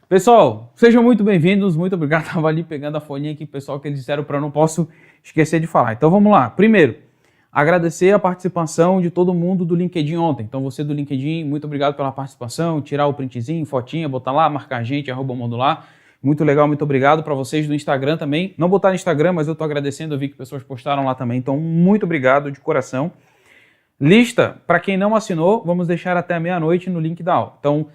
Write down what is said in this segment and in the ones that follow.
Pessoal, sejam muito bem-vindos, muito obrigado. Estava ali pegando a folhinha aqui, pessoal, que eles disseram para eu não posso esquecer de falar. Então vamos lá. Primeiro, agradecer a participação de todo mundo do LinkedIn ontem. Então você do LinkedIn, muito obrigado pela participação, tirar o printzinho, fotinha, botar lá, marcar a gente, @modular. Muito legal, muito obrigado para vocês do Instagram também. Não botar no Instagram, mas eu estou agradecendo, eu vi que pessoas postaram lá também. Então muito obrigado de coração. Lista, para quem não assinou, vamos deixar até meia-noite no link da aula. Então,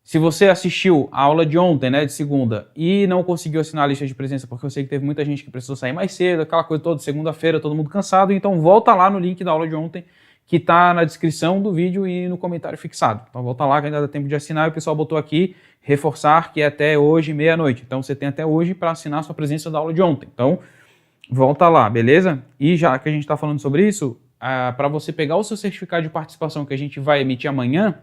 se você assistiu a aula de ontem, né, de segunda, e não conseguiu assinar a lista de presença, porque eu sei que teve muita gente que precisou sair mais cedo, aquela coisa toda, segunda-feira, todo mundo cansado, então volta lá no link da aula de ontem, que está na descrição do vídeo e no comentário fixado. Então volta lá que ainda dá tempo de assinar, e o pessoal botou aqui, reforçar que é até hoje, meia-noite. Então você tem até hoje para assinar a sua presença da aula de ontem. Então, volta lá, beleza? E já que a gente está falando sobre isso, para você pegar o seu certificado de participação que a gente vai emitir amanhã,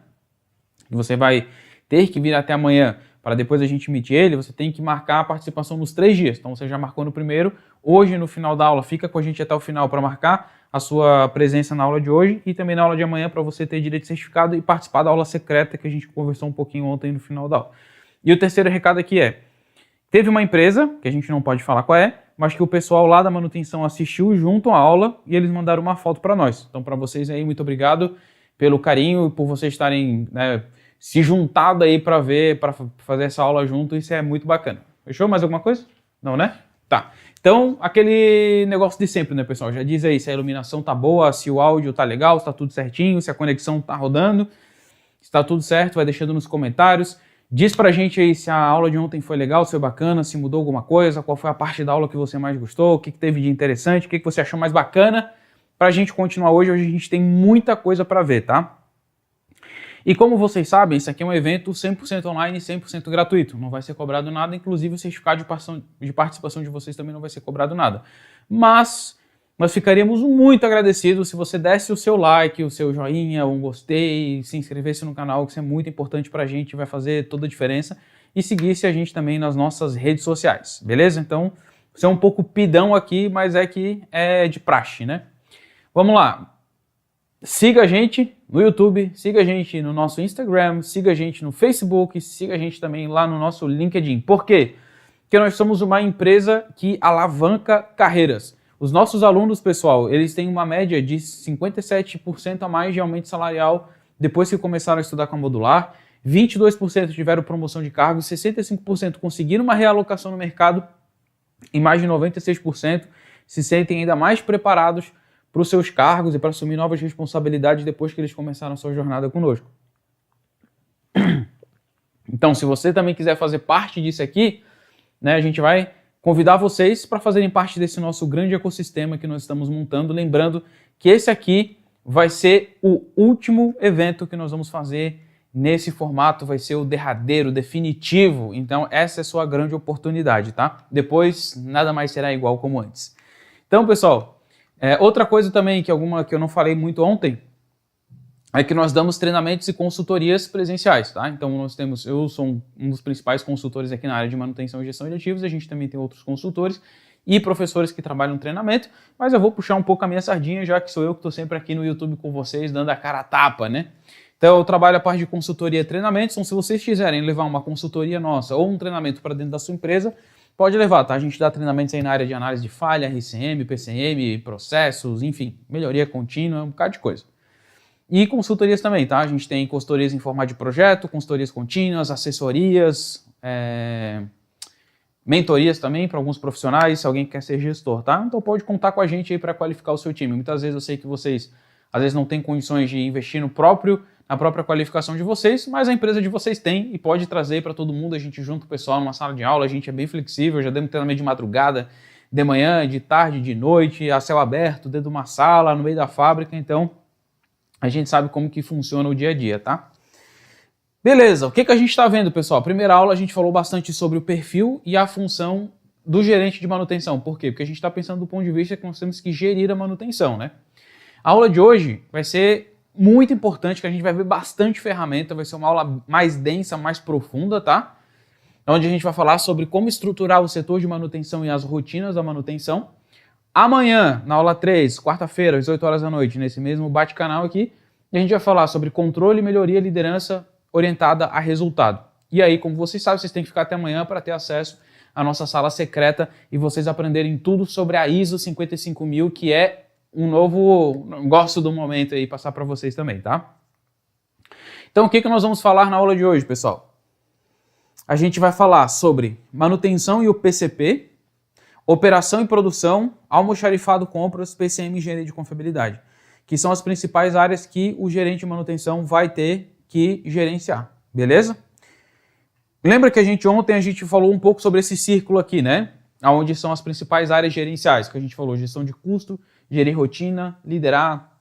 que você vai ter que vir até amanhã para depois a gente emitir ele, você tem que marcar a participação nos 3 dias. Então você já marcou no primeiro, hoje no final da aula fica com a gente até o final para marcar a sua presença na aula de hoje e também na aula de amanhã para você ter direito de certificado e participar da aula secreta que a gente conversou um pouquinho ontem no final da aula. E o terceiro recado aqui é, teve uma empresa, que a gente não pode falar qual é, mas que o pessoal lá da manutenção assistiu junto à aula e eles mandaram uma foto para nós. Então para vocês aí, muito obrigado pelo carinho e por vocês estarem, né, se juntado aí para ver, para fazer essa aula junto, isso é muito bacana. Fechou? Mais alguma coisa? Não, né? Tá. Então, aquele negócio de sempre, né, pessoal? Já diz aí se a iluminação tá boa, se o áudio tá legal, se tá tudo certinho, se a conexão tá rodando, se tá tudo certo, vai deixando nos comentários. Diz pra gente aí se a aula de ontem foi legal, se foi bacana, se mudou alguma coisa, qual foi a parte da aula que você mais gostou, o que teve de interessante, o que você achou mais bacana, pra gente continuar hoje. Hoje a gente tem muita coisa pra ver, tá? E como vocês sabem, isso aqui é um evento 100% online e 100% gratuito. Não vai ser cobrado nada, inclusive o certificado de participação de vocês também não vai ser cobrado nada. Mas nós ficaríamos muito agradecidos se você desse o seu like, o seu joinha, um gostei, se inscrevesse no canal, que isso é muito importante pra gente, vai fazer toda a diferença. E seguisse a gente também nas nossas redes sociais, beleza? Então, você é um pouco pidão aqui, mas é que é de praxe, né? Vamos lá. Siga a gente no YouTube, siga a gente no nosso Instagram, siga a gente no Facebook, siga a gente também lá no nosso LinkedIn. Por quê? Porque nós somos uma empresa que alavanca carreiras. Os nossos alunos, pessoal, eles têm uma média de 57% a mais de aumento salarial depois que começaram a estudar com a Modular, 22% tiveram promoção de cargos, 65% conseguiram uma realocação no mercado e mais de 96% se sentem ainda mais preparados para os seus cargos e para assumir novas responsabilidades depois que eles começaram a sua jornada conosco. Então, se você também quiser fazer parte disso aqui, né, a gente vai convidar vocês para fazerem parte desse nosso grande ecossistema que nós estamos montando, lembrando que esse aqui vai ser o último evento que nós vamos fazer nesse formato, vai ser o derradeiro, definitivo, então essa é a sua grande oportunidade, tá? Depois, nada mais será igual como antes. Então, pessoal, outra coisa também que eu não falei muito ontem é que nós damos treinamentos e consultorias presenciais, tá? Então eu sou um dos principais consultores aqui na área de manutenção e gestão de ativos, a gente também tem outros consultores e professores que trabalham no treinamento, mas eu vou puxar um pouco a minha sardinha, já que sou eu que estou sempre aqui no YouTube com vocês, dando a cara a tapa, né? Então eu trabalho a parte de consultoria e treinamento, então se vocês quiserem levar uma consultoria nossa ou um treinamento para dentro da sua empresa, pode levar, tá? A gente dá treinamentos aí na área de análise de falha, RCM, PCM, processos, enfim, melhoria contínua, um bocado de coisa. E consultorias também, tá? A gente tem consultorias em formato de projeto, consultorias contínuas, assessorias, mentorias também para alguns profissionais, se alguém quer ser gestor, tá? Então pode contar com a gente aí para qualificar o seu time. Muitas vezes eu sei que vocês, às vezes, não têm condições de investir na própria qualificação de vocês, mas a empresa de vocês tem e pode trazer para todo mundo, a gente junta o pessoal numa sala de aula, a gente é bem flexível, já demos treinamento de madrugada, de manhã, de tarde, de noite, a céu aberto, dentro de uma sala, no meio da fábrica, então a gente sabe como que funciona o dia a dia, tá? Beleza, o que a gente está vendo, pessoal? Primeira aula a gente falou bastante sobre o perfil e a função do gerente de manutenção. Por quê? Porque a gente está pensando do ponto de vista que nós temos que gerir a manutenção, né? A aula de hoje vai ser muito importante, que a gente vai ver bastante ferramenta, vai ser uma aula mais densa, mais profunda, tá? Onde a gente vai falar sobre como estruturar o setor de manutenção e as rotinas da manutenção. Amanhã, na aula 3, quarta-feira, às 8 horas da noite, nesse mesmo bate-canal aqui, a gente vai falar sobre controle, melhoria e liderança orientada a resultado. E aí, como vocês sabem, vocês têm que ficar até amanhã para ter acesso à nossa sala secreta e vocês aprenderem tudo sobre a ISO 55000, que é um novo negócio do momento aí, passar para vocês também, tá? Então, o que nós vamos falar na aula de hoje, pessoal? A gente vai falar sobre manutenção e o PCP, operação e produção, almoxarifado, compras, PCM e engenharia de confiabilidade, que são as principais áreas que o gerente de manutenção vai ter que gerenciar, beleza? Lembra que ontem a gente falou um pouco sobre esse círculo aqui, né? Onde são as principais áreas gerenciais, que a gente falou: gestão de custo, gerir rotina, liderar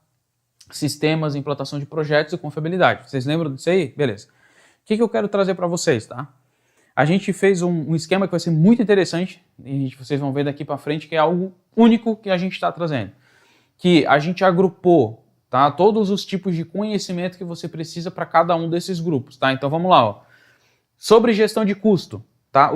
sistemas, implantação de projetos e confiabilidade. Vocês lembram disso aí? Beleza. O que eu quero trazer para vocês, tá? A gente fez um esquema que vai ser muito interessante, e vocês vão ver daqui para frente, que é algo único que a gente está trazendo. Que a gente agrupou, tá, todos os tipos de conhecimento que você precisa para cada um desses grupos, tá? Então vamos lá, ó. Sobre gestão de custo, tá?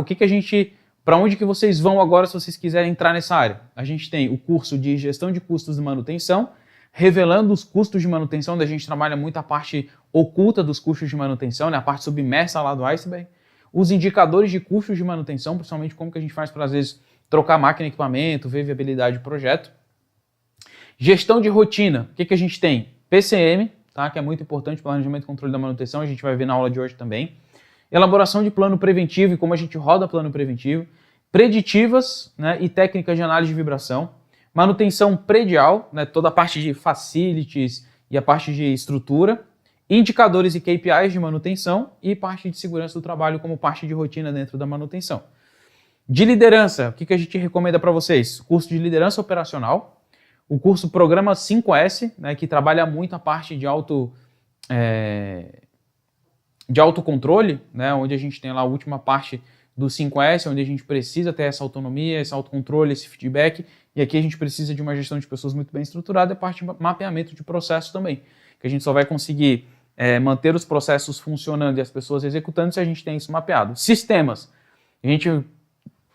Para onde que vocês vão agora se vocês quiserem entrar nessa área? A gente tem o curso de gestão de custos de manutenção, revelando os custos de manutenção, onde a gente trabalha muito a parte oculta dos custos de manutenção, né? A parte submersa lá do iceberg. Os indicadores de custos de manutenção, principalmente como que a gente faz para, às vezes, trocar máquina e equipamento, ver viabilidade de projeto. Gestão de rotina, o que a gente tem? PCM, tá? Que é muito importante, planejamento e controle da manutenção, a gente vai ver na aula de hoje também. Elaboração de plano preventivo e como a gente roda plano preventivo. Preditivas, né, e técnicas de análise de vibração. Manutenção predial, né, toda a parte de facilities e a parte de estrutura. Indicadores e KPIs de manutenção e parte de segurança do trabalho como parte de rotina dentro da manutenção. De liderança, o que a gente recomenda para vocês? Curso de liderança operacional, o curso Programa 5S, né, que trabalha muito a parte de autocontrole, né, onde a gente tem lá a última parte do 5S, onde a gente precisa ter essa autonomia, esse autocontrole, esse feedback, e aqui a gente precisa de uma gestão de pessoas muito bem estruturada, e a parte de mapeamento de processo também, que a gente só vai conseguir manter os processos funcionando e as pessoas executando se a gente tem isso mapeado. Sistemas, a gente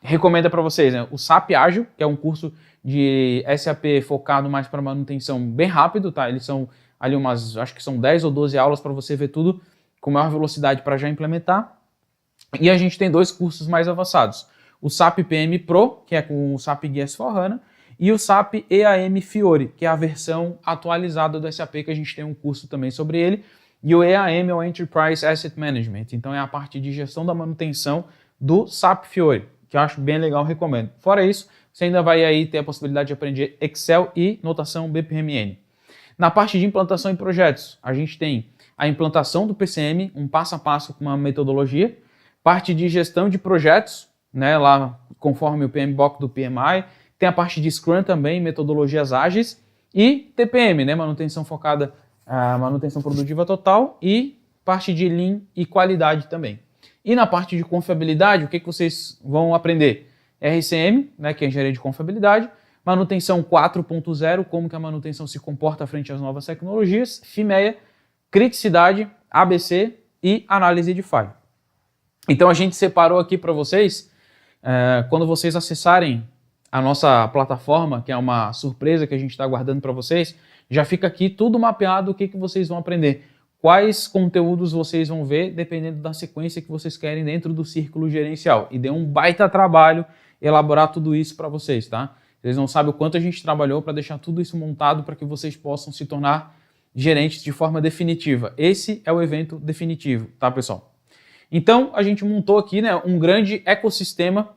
recomenda para vocês, né, o SAP Ágil, que é um curso de SAP focado mais para manutenção bem rápido, tá? Eles são ali acho que são 10 ou 12 aulas para você ver tudo com maior velocidade para já implementar. E a gente tem dois cursos mais avançados. O SAP PM Pro, que é com o SAP S/4HANA, e o SAP EAM Fiori, que é a versão atualizada do SAP, que a gente tem um curso também sobre ele. E o EAM é o Enterprise Asset Management, então é a parte de gestão da manutenção do SAP Fiori, que eu acho bem legal, recomendo. Fora isso, você ainda vai aí ter a possibilidade de aprender Excel e notação BPMN. Na parte de implantação em projetos, a gente tem a implantação do PCM, um passo a passo com uma metodologia, parte de gestão de projetos, né, lá conforme o PMBOK do PMI, tem a parte de Scrum também, metodologias ágeis, e TPM, né, manutenção focada a manutenção produtiva total, e parte de Lean e qualidade também. E na parte de confiabilidade, o que vocês vão aprender? RCM, né, que é engenharia de confiabilidade, manutenção 4.0, como que a manutenção se comporta frente às novas tecnologias, FIMEA, criticidade, ABC e análise de falha. Então a gente separou aqui para vocês, quando vocês acessarem a nossa plataforma, que é uma surpresa que a gente está guardando para vocês, já fica aqui tudo mapeado o que vocês vão aprender. Quais conteúdos vocês vão ver, dependendo da sequência que vocês querem dentro do círculo gerencial. E deu um baita trabalho elaborar tudo isso para vocês, tá? Vocês não sabem o quanto a gente trabalhou para deixar tudo isso montado para que vocês possam se tornar gerentes de forma definitiva. Esse é o evento definitivo, tá, pessoal? Então, a gente montou aqui, né, um grande ecossistema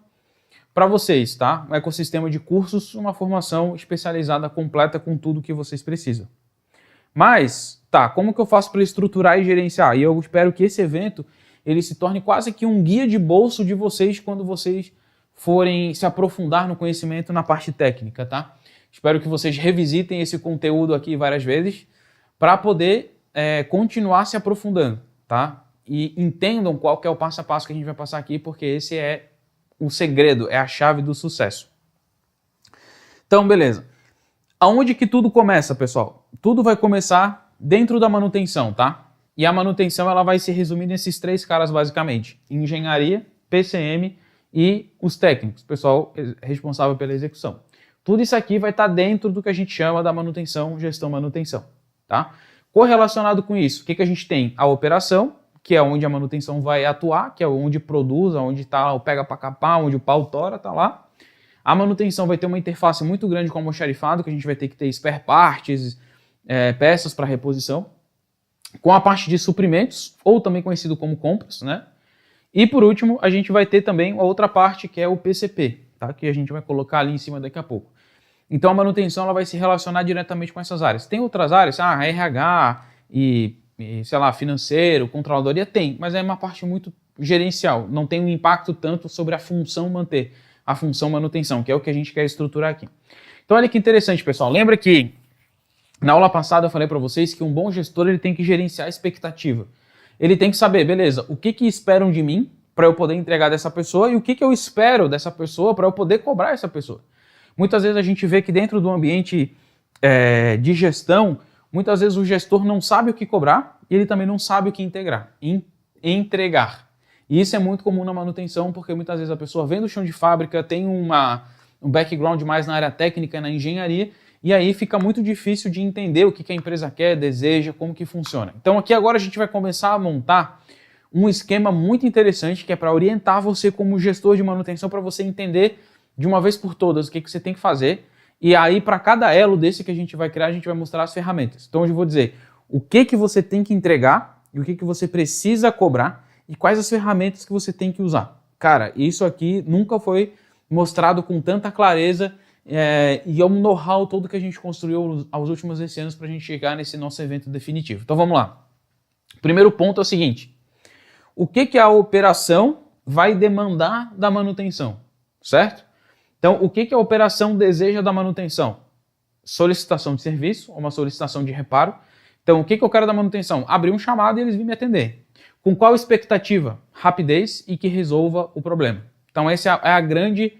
para vocês, tá? Um ecossistema de cursos, uma formação especializada completa com tudo que vocês precisam. Mas, tá, como que eu faço para estruturar e gerenciar? E eu espero que esse evento ele se torne quase que um guia de bolso de vocês quando vocês forem se aprofundar no conhecimento na parte técnica, tá? Espero que vocês revisitem esse conteúdo aqui várias vezes para poder continuar se aprofundando, tá? E entendam qual que é o passo a passo que a gente vai passar aqui, porque esse é o segredo, é a chave do sucesso. Então, beleza. Aonde que tudo começa, pessoal? Tudo vai começar dentro da manutenção, tá? E a manutenção ela vai se resumir nesses três caras basicamente: engenharia, PCM e os técnicos, pessoal responsável pela execução. Tudo isso aqui vai estar dentro do que a gente chama da manutenção, gestão manutenção, tá? Correlacionado com isso, o que a gente tem? A operação, que é onde a manutenção vai atuar, que é onde produz, onde está o pega para capar, onde o pau tora, está lá. A manutenção vai ter uma interface muito grande com o almoxarifado, que a gente vai ter que ter spare parts, peças para reposição, com a parte de suprimentos, ou também conhecido como compras, né? E por último, a gente vai ter também a outra parte, que é o PCP, tá? Que a gente vai colocar ali em cima daqui a pouco. Então a manutenção ela vai se relacionar diretamente com essas áreas. Tem outras áreas, RH e sei lá, financeiro, controladoria, tem, mas é uma parte muito gerencial, não tem um impacto tanto sobre a função manter, a função manutenção, que é o que a gente quer estruturar aqui. Então olha que interessante, pessoal, lembra que na aula passada eu falei para vocês que um bom gestor ele tem que gerenciar a expectativa. Ele tem que saber, beleza, o que esperam de mim para eu poder entregar dessa pessoa e o que eu espero dessa pessoa para eu poder cobrar essa pessoa. Muitas vezes a gente vê que dentro do ambiente de gestão, muitas vezes o gestor não sabe o que cobrar e ele também não sabe o que entregar. E isso é muito comum na manutenção, porque muitas vezes a pessoa vem do chão de fábrica, tem um background mais na área técnica, na engenharia, e aí fica muito difícil de entender o que a empresa quer, deseja, como que funciona. Então aqui agora a gente vai começar a montar um esquema muito interessante que é para orientar você como gestor de manutenção, para você entender de uma vez por todas o que você tem que fazer. E aí para cada elo desse que a gente vai criar, a gente vai mostrar as ferramentas. Então hoje eu vou dizer o que você tem que entregar e o que você precisa cobrar e quais as ferramentas que você tem que usar. Cara, isso aqui nunca foi mostrado com tanta clareza e é um know-how todo que a gente construiu aos últimos anos para a gente chegar nesse nosso evento definitivo. Então vamos lá. O primeiro ponto é o seguinte: o que a operação vai demandar da manutenção, certo? Então, o que a operação deseja da manutenção? Solicitação de serviço, uma solicitação de reparo. Então, o que eu quero da manutenção? Abrir um chamado e eles virem me atender. Com qual expectativa? Rapidez e que resolva o problema. Então, essa é a grande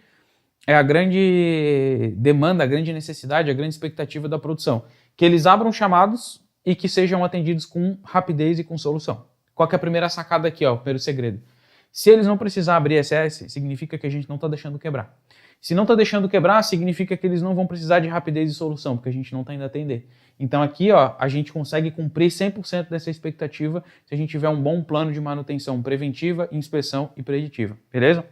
demanda, a grande necessidade, a grande expectativa da produção. Que eles abram chamados e que sejam atendidos com rapidez e com solução. Qual que é a primeira sacada aqui, ó, o primeiro segredo? Se eles não precisar abrir SS, significa que a gente não está deixando quebrar. Se não está deixando quebrar, significa que eles não vão precisar de rapidez e solução, porque a gente não está indo atender. Então aqui, ó, a gente consegue cumprir 100% dessa expectativa se a gente tiver um bom plano de manutenção preventiva, inspeção e preditiva, beleza?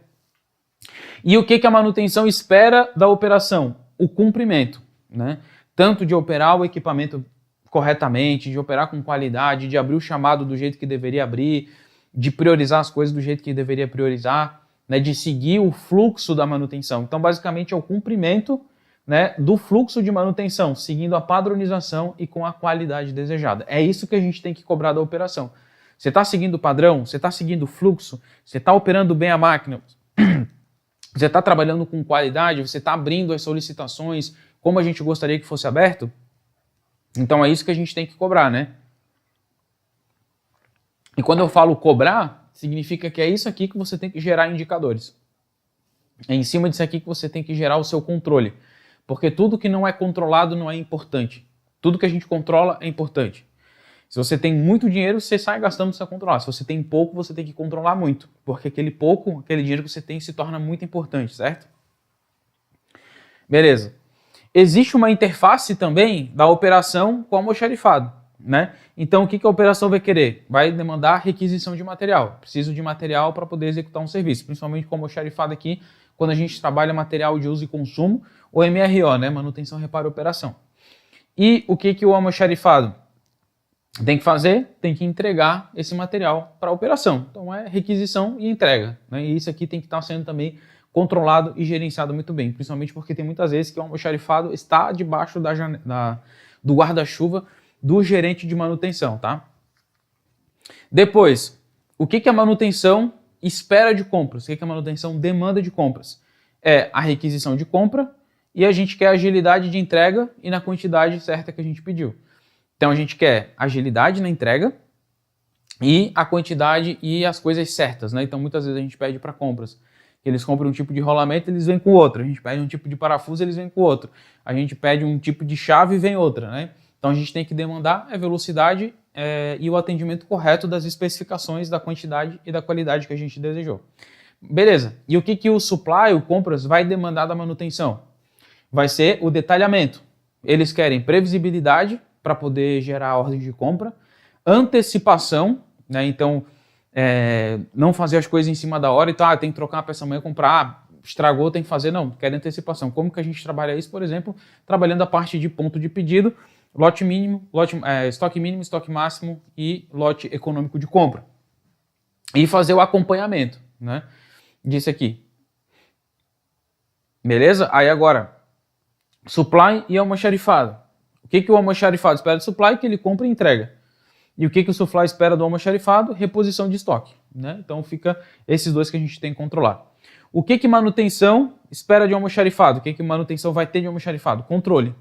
E o que a manutenção espera da operação? O cumprimento, né? Tanto de operar o equipamento corretamente, de operar com qualidade, de abrir o chamado do jeito que deveria abrir, de priorizar as coisas do jeito que deveria priorizar, né, de seguir o fluxo da manutenção. Então, basicamente, é o cumprimento, né, do fluxo de manutenção, seguindo a padronização e com a qualidade desejada. É isso que a gente tem que cobrar da operação. Você está seguindo o padrão? Você está seguindo o fluxo? Você está operando bem a máquina? Você está trabalhando com qualidade? Você está abrindo as solicitações como a gente gostaria que fosse aberto? Então, é isso que a gente tem que cobrar, né? E quando eu falo cobrar, significa que é isso aqui que você tem que gerar indicadores. É em cima disso aqui que você tem que gerar o seu controle. Porque tudo que não é controlado não é importante. Tudo que a gente controla é importante. Se você tem muito dinheiro, você sai gastando sem controlar. Se você tem pouco, você tem que controlar muito. Porque aquele dinheiro que você tem se torna muito importante, certo? Beleza. Existe uma interface também da operação com o almoxarifado, né? Então, o que a operação vai querer? Vai demandar requisição de material. Preciso de material para poder executar um serviço, principalmente com o almoxarifado aqui, quando a gente trabalha material de uso e consumo, ou MRO, né? Manutenção, reparo e operação. E o que o almoxarifado tem que fazer? Tem que entregar esse material para a operação. Então, é requisição e entrega, né? E isso aqui tem que estar sendo também controlado e gerenciado muito bem, principalmente porque tem muitas vezes que o almoxarifado está debaixo do guarda-chuva do gerente de manutenção, tá? Depois, o que a manutenção espera de compras? O que a manutenção demanda de compras? É a requisição de compra e a gente quer agilidade de entrega e na quantidade certa que a gente pediu. Então a gente quer agilidade na entrega e a quantidade e as coisas certas, né? Então muitas vezes a gente pede para compras que eles compram um tipo de rolamento, eles vêm com outro. A gente pede um tipo de parafuso, eles vêm com outro. A gente pede um tipo de chave e vem outra, né? Então a gente tem que demandar a velocidade e o atendimento correto das especificações, da quantidade e da qualidade que a gente desejou. Beleza. E o que o supply, o compras, vai demandar da manutenção? Vai ser o detalhamento. Eles querem previsibilidade para poder gerar a ordem de compra, antecipação, né? Então não fazer as coisas em cima da hora e tá, tem que trocar uma peça amanhã, comprar, estragou, tem que fazer, não, quer antecipação. Como que a gente trabalha isso? Por exemplo, trabalhando a parte de ponto de pedido, lote mínimo, estoque mínimo, estoque máximo e lote econômico de compra. E fazer o acompanhamento, né, disso aqui. Beleza? Aí agora, supply e almoxarifado. O que o almoxarifado espera do supply? Que ele compra e entrega. E o que o supply espera do almoxarifado? Reposição de estoque, né? Então fica esses dois que a gente tem que controlar. O que manutenção espera de almoxarifado? O que manutenção vai ter de almoxarifado? Controle.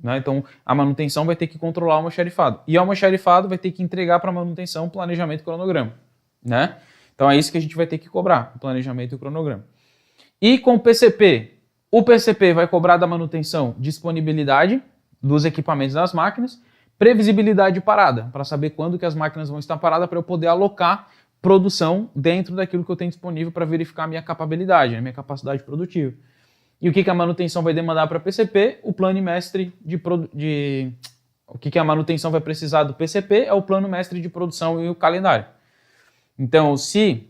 Né? Então a manutenção vai ter que controlar o almoxarifado. E o almoxarifado vai ter que entregar para a manutenção planejamento e cronograma. Né? Então é isso que a gente vai ter que cobrar, o planejamento e o cronograma. E com o PCP? O PCP vai cobrar da manutenção disponibilidade dos equipamentos das máquinas, previsibilidade de parada, para saber quando que as máquinas vão estar paradas para eu poder alocar produção dentro daquilo que eu tenho disponível para verificar a minha capabilidade, a minha capacidade produtiva. E o que a manutenção vai demandar para PCP? O plano mestre O que a manutenção vai precisar do PCP é o plano mestre de produção e o calendário. Então, se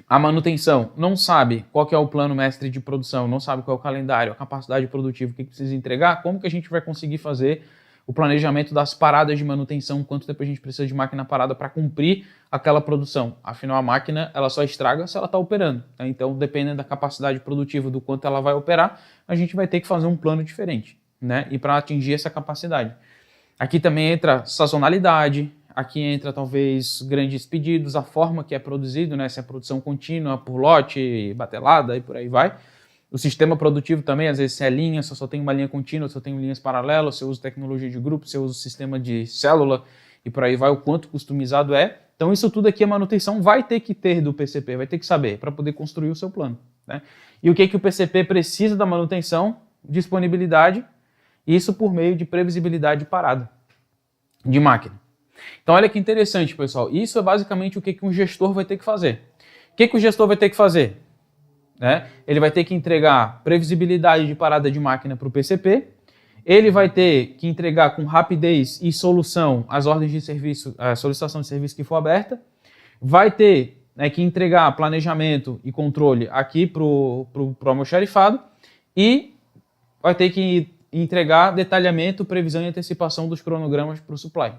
a manutenção não sabe qual que é o plano mestre de produção, não sabe qual é o calendário, a capacidade produtiva, o que precisa entregar, como que a gente vai conseguir fazer o planejamento das paradas de manutenção, quanto tempo a gente precisa de máquina parada para cumprir aquela produção. Afinal, a máquina ela só estraga se ela está operando. Né? Então, dependendo da capacidade produtiva, do quanto ela vai operar, a gente vai ter que fazer um plano diferente, né? E para atingir essa capacidade. Aqui também entra sazonalidade, aqui entra talvez grandes pedidos, a forma que é produzido, né? Se é produção contínua, por lote, batelada e por aí vai. O sistema produtivo também, às vezes, se é linha, se eu só tenho uma linha contínua, se eu tenho linhas paralelas, se eu uso tecnologia de grupo, se eu uso sistema de célula e por aí vai, o quanto customizado é. Então, isso tudo aqui a manutenção vai ter que ter do PCP, vai ter que saber para poder construir o seu plano. Né? E o que o PCP precisa da manutenção? Disponibilidade, isso por meio de previsibilidade de parada de máquina. Então, olha que interessante, pessoal. Isso é basicamente o que um gestor vai ter que fazer. O que o gestor vai ter que fazer? Né? Ele vai ter que entregar previsibilidade de parada de máquina para o PCP, ele vai ter que entregar com rapidez e solução as ordens de serviço, a solicitação de serviço que for aberta, vai ter que entregar planejamento e controle aqui para o almoxarifado e vai ter que entregar detalhamento, previsão e antecipação dos cronogramas para o supply.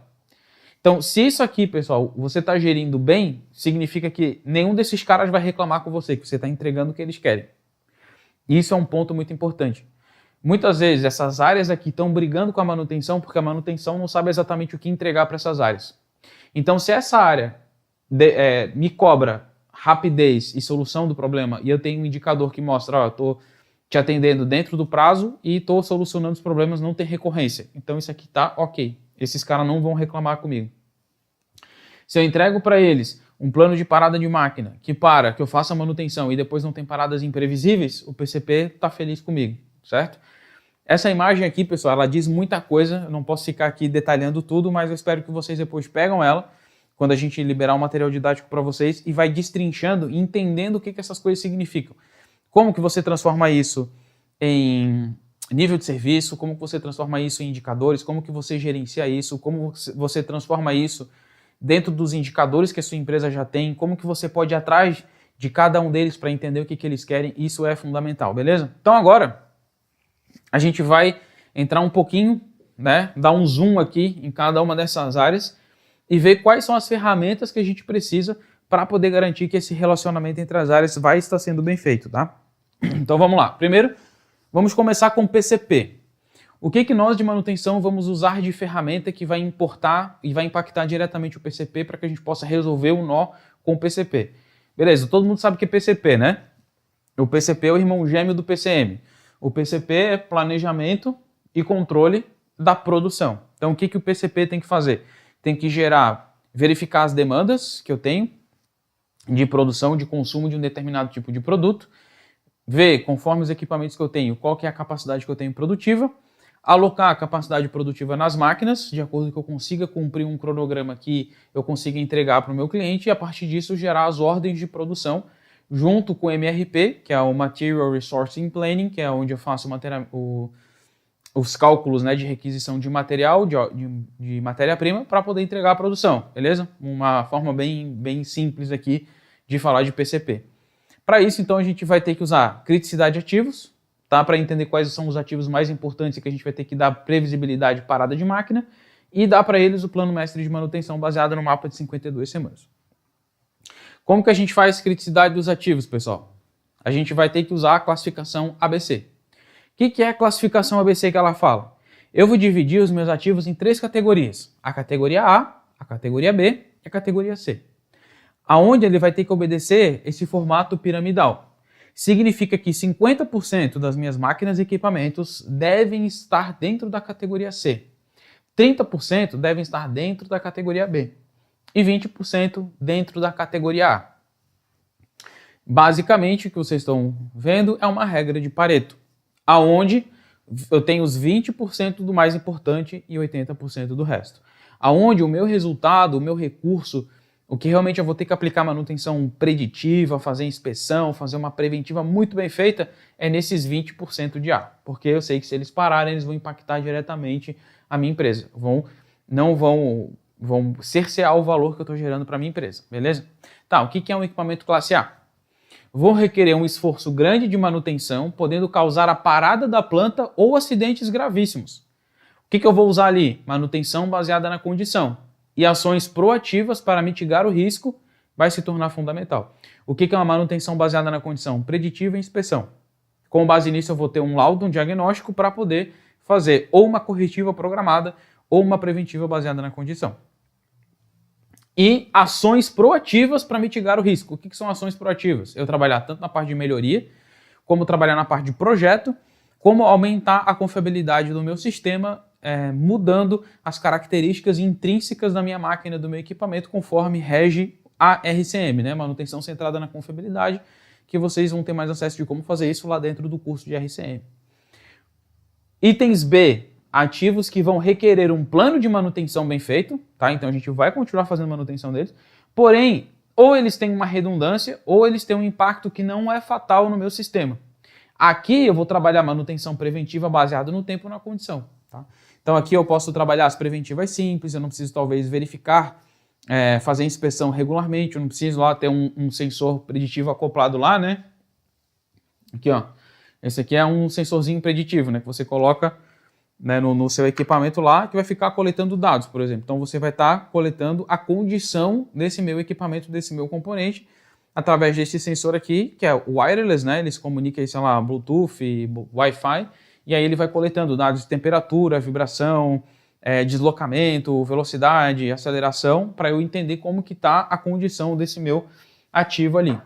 Então, se isso aqui, pessoal, você está gerindo bem, significa que nenhum desses caras vai reclamar com você, que você está entregando o que eles querem. Isso é um ponto muito importante. Muitas vezes, essas áreas aqui estão brigando com a manutenção, porque a manutenção não sabe exatamente o que entregar para essas áreas. Então, se essa área me cobra rapidez e solução do problema, e eu tenho um indicador que mostra, eu estou te atendendo dentro do prazo e estou solucionando os problemas, não tem recorrência. Então, isso aqui está ok. Esses caras não vão reclamar comigo. Se eu entrego para eles um plano de parada de máquina que eu faça a manutenção e depois não tem paradas imprevisíveis, o PCP está feliz comigo, certo? Essa imagem aqui, pessoal, ela diz muita coisa, eu não posso ficar aqui detalhando tudo, mas eu espero que vocês depois pegam ela, quando a gente liberar o material didático para vocês, e vai destrinchando e entendendo o que essas coisas significam. Como que você transforma isso em nível de serviço, como que você transforma isso em indicadores, como que você gerencia isso, como você transforma isso dentro dos indicadores que a sua empresa já tem, como que você pode ir atrás de cada um deles para entender o que eles querem, isso é fundamental, beleza? Então agora a gente vai entrar um pouquinho, né, dar um zoom aqui em cada uma dessas áreas e ver quais são as ferramentas que a gente precisa para poder garantir que esse relacionamento entre as áreas vai estar sendo bem feito, tá? Então vamos lá. Primeiro, vamos começar com o PCP. O que nós de manutenção vamos usar de ferramenta que vai importar e vai impactar diretamente o PCP para que a gente possa resolver o nó com o PCP? Beleza, todo mundo sabe o que é PCP, né? O PCP é o irmão gêmeo do PCM. O PCP é planejamento e controle da produção. Então o que o PCP tem que fazer? Tem que verificar as demandas que eu tenho de produção, de consumo de um determinado tipo de produto, ver, conforme os equipamentos que eu tenho, qual que é a capacidade que eu tenho produtiva, alocar a capacidade produtiva nas máquinas, de acordo com que eu consiga cumprir um cronograma que eu consiga entregar para o meu cliente, e a partir disso gerar as ordens de produção, junto com o MRP, que é o Material Resourcing Planning, que é onde eu faço os cálculos, né, de requisição de material, de matéria-prima, para poder entregar a produção, beleza? Uma forma bem simples aqui de falar de PCP. Para isso, então, a gente vai ter que usar criticidade de ativos, tá? Para entender quais são os ativos mais importantes que a gente vai ter que dar previsibilidade parada de máquina e dar para eles o plano mestre de manutenção baseado no mapa de 52 semanas. Como que a gente faz criticidade dos ativos, pessoal? A gente vai ter que usar a classificação ABC. O que é a classificação ABC que ela fala? Eu vou dividir os meus ativos em 3 categorias. A categoria a categoria B e a categoria C. Aonde ele vai ter que obedecer esse formato piramidal. Significa que 50% das minhas máquinas e equipamentos devem estar dentro da categoria C. 30% devem estar dentro da categoria B. E 20% dentro da categoria A. Basicamente, o que vocês estão vendo é uma regra de Pareto, aonde eu tenho os 20% do mais importante e 80% do resto. Aonde o meu resultado, o meu recurso, o que realmente eu vou ter que aplicar manutenção preditiva, fazer inspeção, fazer uma preventiva muito bem feita, é nesses 20% de A. Porque eu sei que se eles pararem, eles vão impactar diretamente a minha empresa. Não vão cercear o valor que eu estou gerando para a minha empresa, beleza? Tá, o que é um equipamento classe A? Vão requerer um esforço grande de manutenção, podendo causar a parada da planta ou acidentes gravíssimos. O que eu vou usar ali? Manutenção baseada na condição. E ações proativas para mitigar o risco vai se tornar fundamental. O que é uma manutenção baseada na condição? Preditiva e inspeção. Com base nisso eu vou ter um laudo, um diagnóstico para poder fazer ou uma corretiva programada ou uma preventiva baseada na condição. E ações proativas para mitigar o risco. O que são ações proativas? Eu trabalhar tanto na parte de melhoria, como trabalhar na parte de projeto, como aumentar a confiabilidade do meu sistema, mudando as características intrínsecas da minha máquina, do meu equipamento, conforme rege a RCM, né? Manutenção centrada na confiabilidade, que vocês vão ter mais acesso de como fazer isso lá dentro do curso de RCM. Itens B, ativos que vão requerer um plano de manutenção bem feito, tá? Então a gente vai continuar fazendo manutenção deles, porém, ou eles têm uma redundância, ou eles têm um impacto que não é fatal no meu sistema. Aqui eu vou trabalhar manutenção preventiva baseada no tempo e na condição, tá? Então aqui eu posso trabalhar as preventivas simples, eu não preciso talvez verificar, fazer inspeção regularmente, eu não preciso lá ter um sensor preditivo acoplado lá, né? Aqui, ó. Esse aqui é um sensorzinho preditivo, né? Que você coloca, né, no seu equipamento lá, que vai ficar coletando dados, por exemplo. Então você vai estar coletando a condição desse meu equipamento, desse meu componente, através desse sensor aqui, que é o wireless, né? Ele se comunica, sei lá, Bluetooth, Wi-Fi, e aí ele vai coletando dados de temperatura, vibração, deslocamento, velocidade, aceleração, para eu entender como que está a condição desse meu ativo ali.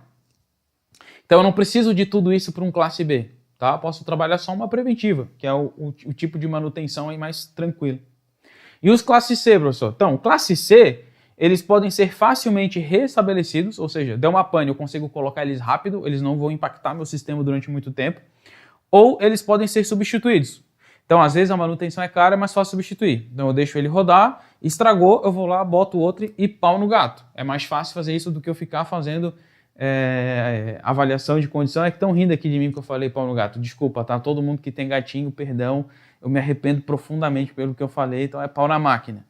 Então eu não preciso de tudo isso para um classe B, tá? Posso trabalhar só uma preventiva, que é o tipo de manutenção aí mais tranquilo. E os classe C, professor? Então, classe C, eles podem ser facilmente restabelecidos, ou seja, deu uma pane, eu consigo colocar eles rápido, eles não vão impactar meu sistema durante muito tempo, ou eles podem ser substituídos. Então, às vezes a manutenção é cara, é mais fácil substituir. Então eu deixo ele rodar, estragou, eu vou lá, boto outro e pau no gato. É mais fácil fazer isso do que eu ficar fazendo avaliação de condição. É que estão rindo aqui de mim que eu falei pau no gato. Desculpa, tá? Todo mundo que tem gatinho, perdão, eu me arrependo profundamente pelo que eu falei, então é pau na máquina.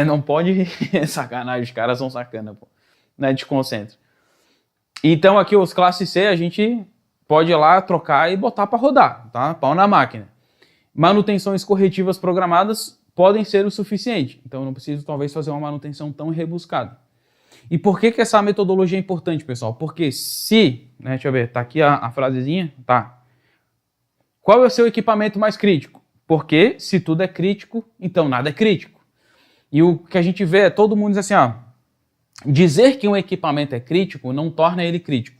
Não pode rir, sacanagem, os caras são sacana, pô. Desconcentra. Então aqui os classe C a gente pode ir lá trocar e botar para rodar, tá? Pau na máquina. Manutenções corretivas programadas podem ser o suficiente, então eu não preciso talvez fazer uma manutenção tão rebuscada. E por que essa metodologia é importante, pessoal? Porque se, deixa eu ver, tá aqui a frasezinha, tá? Qual é o seu equipamento mais crítico? Porque se tudo é crítico, então nada é crítico. E o que a gente vê é todo mundo diz assim, dizer que um equipamento é crítico não torna ele crítico.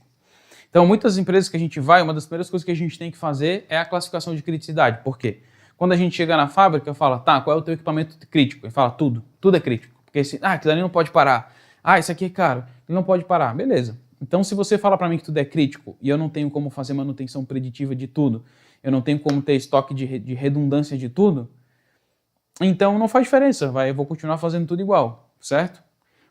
Então, muitas empresas que a gente vai, uma das primeiras coisas que a gente tem que fazer é a classificação de criticidade. Por quê? Quando a gente chega na fábrica, eu falo, tá, qual é o teu equipamento crítico? Ele fala, tudo é crítico. Porque aquilo ali não pode parar. Isso aqui é caro, ele não pode parar. Beleza. Então, se você fala para mim que tudo é crítico e eu não tenho como fazer manutenção preditiva de tudo, eu não tenho como ter estoque de redundância de tudo, então não faz diferença, eu vou continuar fazendo tudo igual, certo?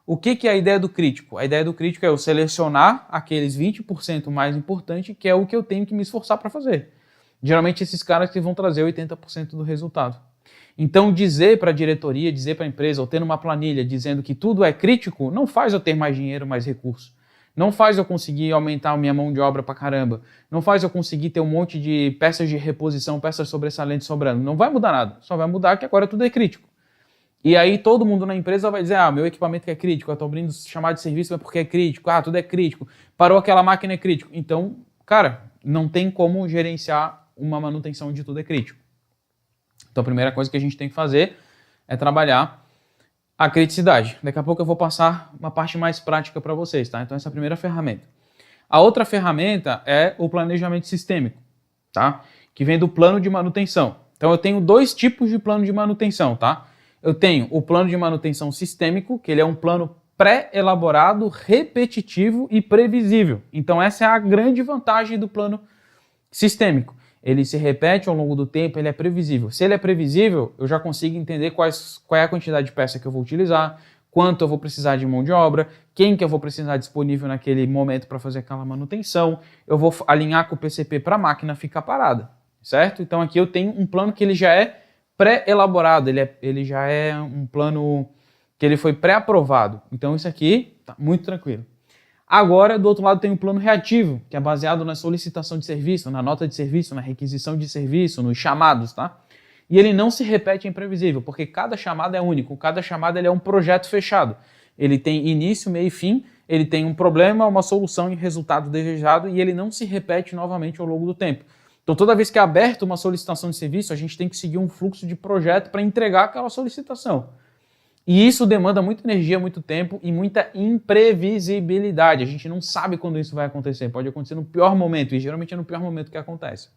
O que é a ideia do crítico? A ideia do crítico é eu selecionar aqueles 20% mais importantes, que é o que eu tenho que me esforçar para fazer. Geralmente esses caras que vão trazer 80% do resultado. Então dizer para a diretoria, dizer para a empresa, ou ter uma planilha dizendo que tudo é crítico, não faz eu ter mais dinheiro, mais recurso. Não faz eu conseguir aumentar a minha mão de obra pra caramba. Não faz eu conseguir ter um monte de peças de reposição, peças sobressalentes sobrando. Não vai mudar nada. Só vai mudar que agora tudo é crítico. E aí todo mundo na empresa vai dizer, meu equipamento que é crítico, eu estou abrindo chamada de serviço é porque é crítico, tudo é crítico, parou aquela máquina é crítico. Então, cara, não tem como gerenciar uma manutenção de tudo é crítico. Então a primeira coisa que a gente tem que fazer é trabalhar a criticidade. Daqui a pouco eu vou passar uma parte mais prática para vocês, tá? Então essa é a primeira ferramenta. A outra ferramenta é o planejamento sistêmico, tá? Que vem do plano de manutenção. Então eu tenho dois tipos de plano de manutenção, tá? Eu tenho o plano de manutenção sistêmico, que ele é um plano pré-elaborado, repetitivo e previsível. Então essa é a grande vantagem do plano sistêmico. Ele se repete ao longo do tempo, ele é previsível. Se ele é previsível, eu já consigo entender qual é a quantidade de peça que eu vou utilizar, quanto eu vou precisar de mão de obra, quem que eu vou precisar disponível naquele momento para fazer aquela manutenção. Eu vou alinhar com o PCP para a máquina ficar parada, certo? Então aqui eu tenho um plano que ele já é pré-elaborado, ele já é um plano que ele foi pré-aprovado. Então isso aqui tá muito tranquilo. Agora, do outro lado, tem um plano reativo, que é baseado na solicitação de serviço, na nota de serviço, na requisição de serviço, nos chamados, tá? E ele não se repete em previsível, porque cada chamada é único, cada chamada ele é um projeto fechado. Ele tem início, meio e fim, ele tem um problema, uma solução e resultado desejado, e ele não se repete novamente ao longo do tempo. Então, toda vez que é aberta uma solicitação de serviço, a gente tem que seguir um fluxo de projeto para entregar aquela solicitação. E isso demanda muita energia, muito tempo e muita imprevisibilidade. A gente não sabe quando isso vai acontecer. Pode acontecer no pior momento, e geralmente é no pior momento que acontece.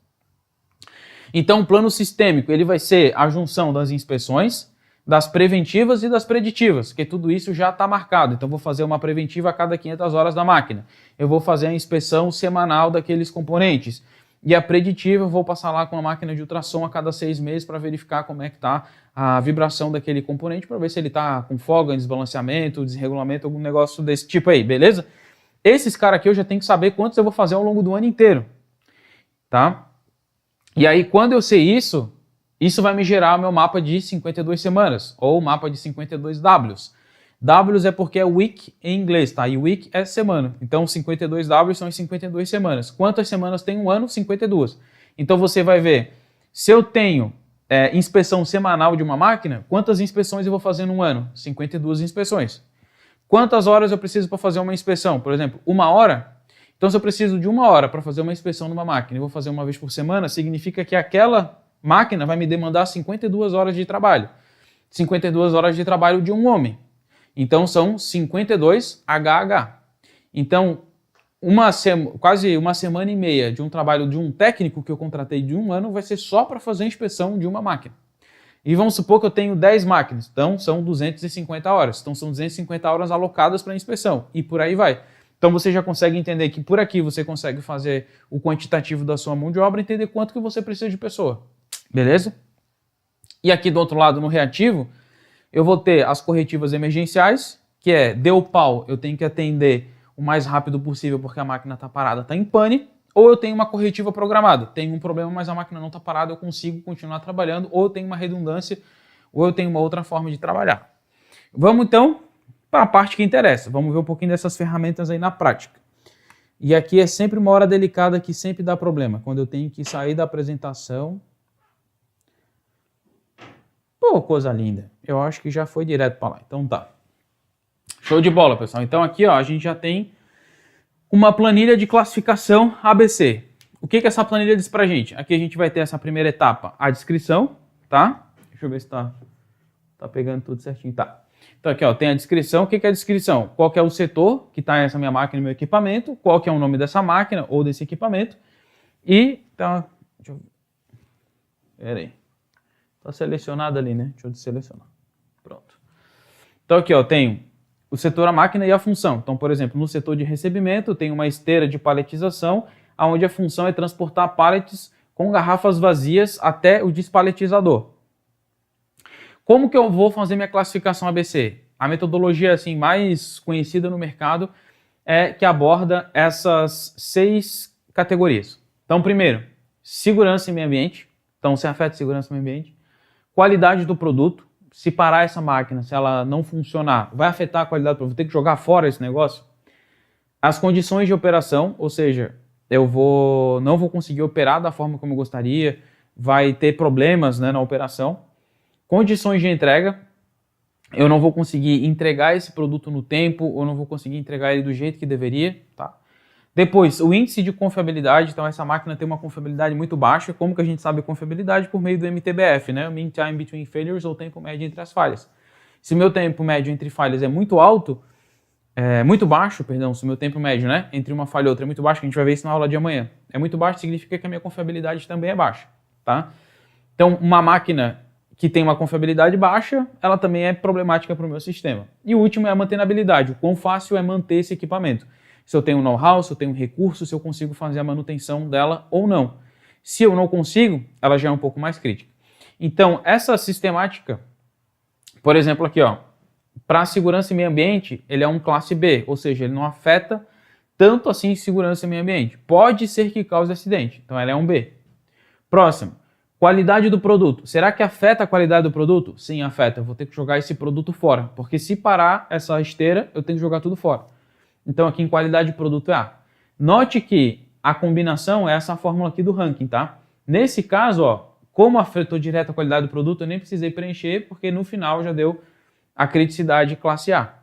Então, o plano sistêmico ele vai ser a junção das inspeções, das preventivas e das preditivas, porque tudo isso já está marcado. Então, vou fazer uma preventiva a cada 500 horas da máquina. Eu vou fazer a inspeção semanal daqueles componentes. E a preditiva, eu vou passar lá com a máquina de ultrassom a cada 6 meses para verificar como é que está a vibração daquele componente, para ver se ele está com folga, desbalanceamento, desregulamento, algum negócio desse tipo aí, beleza? Esses caras aqui eu já tenho que saber quantos eu vou fazer ao longo do ano inteiro, tá? E aí, quando eu sei isso, isso vai me gerar meu mapa de 52 semanas, ou mapa de 52 Ws. Ws é porque é week em inglês, tá? E week é semana. Então, 52 Ws são as 52 semanas. Quantas semanas tem um ano? 52. Então, você vai ver, se eu tenho inspeção semanal de uma máquina, quantas inspeções eu vou fazer num ano? 52 inspeções. Quantas horas eu preciso para fazer uma inspeção? Por exemplo, 1 hora? Então, se eu preciso de 1 hora para fazer uma inspeção numa máquina e vou fazer uma vez por semana, significa que aquela máquina vai me demandar 52 horas de trabalho. 52 horas de trabalho de um homem. Então, são 52 HH. Então, quase uma semana e meia de um trabalho de um técnico que eu contratei de 1 ano vai ser só para fazer a inspeção de uma máquina. E vamos supor que eu tenho 10 máquinas, então são 250 horas. Então, são 250 horas alocadas para inspeção e por aí vai. Então, você já consegue entender que por aqui você consegue fazer o quantitativo da sua mão de obra e entender quanto que você precisa de pessoa. Beleza? E aqui do outro lado, no reativo, eu vou ter as corretivas emergenciais, que é, deu pau, eu tenho que atender o mais rápido possível porque a máquina está parada, está em pane, ou eu tenho uma corretiva programada, tenho um problema, mas a máquina não está parada, eu consigo continuar trabalhando, ou eu tenho uma redundância, ou eu tenho uma outra forma de trabalhar. Vamos então para a parte que interessa, vamos ver um pouquinho dessas ferramentas aí na prática. E aqui é sempre uma hora delicada que sempre dá problema, quando eu tenho que sair da apresentação. Pô, coisa linda. Eu acho que já foi direto para lá. Então tá. Show de bola, pessoal. Então aqui ó, a gente já tem uma planilha de classificação ABC. O que essa planilha diz pra gente? Aqui a gente vai ter essa primeira etapa, a descrição, tá? Deixa eu ver se tá pegando tudo certinho. Tá. Então aqui ó, tem a descrição. O que é a descrição? Qual que é o setor que tá essa minha máquina e meu equipamento, qual que é o nome dessa máquina ou desse equipamento e tá... Deixa eu... Pera aí. Está selecionado ali, né? Deixa eu desselecionar. Pronto. Então aqui, ó, tenho o setor, a máquina e a função. Então, por exemplo, no setor de recebimento, tem uma esteira de paletização, onde a função é transportar pallets com garrafas vazias até o despaletizador. Como que eu vou fazer minha classificação ABC? A metodologia assim, mais conhecida no mercado é que aborda essas 6 categorias. Então, primeiro, segurança e meio ambiente, então se afeta segurança e meio ambiente, qualidade do produto, se parar essa máquina, se ela não funcionar, vai afetar a qualidade do produto, vou ter que jogar fora esse negócio. As condições de operação, ou seja, não vou conseguir operar da forma como eu gostaria, vai ter problemas, né, na operação. Condições de entrega, eu não vou conseguir entregar esse produto no tempo, ou não vou conseguir entregar ele do jeito que deveria, tá? Depois, o índice de confiabilidade, então essa máquina tem uma confiabilidade muito baixa. Como que a gente sabe a confiabilidade? Por meio do MTBF, né? O Mean Time Between Failures, ou tempo médio entre as falhas. Se meu tempo médio entre falhas é muito baixo, se o meu tempo médio, né, entre uma falha e outra é muito baixo, que a gente vai ver isso na aula de amanhã, é muito baixo, significa que a minha confiabilidade também é baixa, tá? Então, uma máquina que tem uma confiabilidade baixa, ela também é problemática para o meu sistema. E o último é a mantenabilidade, o quão fácil é manter esse equipamento. Se eu tenho know-how, se eu tenho recurso, se eu consigo fazer a manutenção dela ou não. Se eu não consigo, ela já é um pouco mais crítica. Então, essa sistemática, por exemplo aqui, ó, para segurança e meio ambiente, ele é um classe B, ou seja, ele não afeta tanto assim segurança e meio ambiente. Pode ser que cause acidente, então ela é um B. Próximo, qualidade do produto. Será que afeta a qualidade do produto? Sim, afeta. Eu vou ter que jogar esse produto fora, porque se parar essa esteira, eu tenho que jogar tudo fora. Então aqui em qualidade de produto é A. Note que a combinação é essa fórmula aqui do ranking, tá? Nesse caso, ó, como afetou direto a qualidade do produto, eu nem precisei preencher, porque no final já deu a criticidade classe A.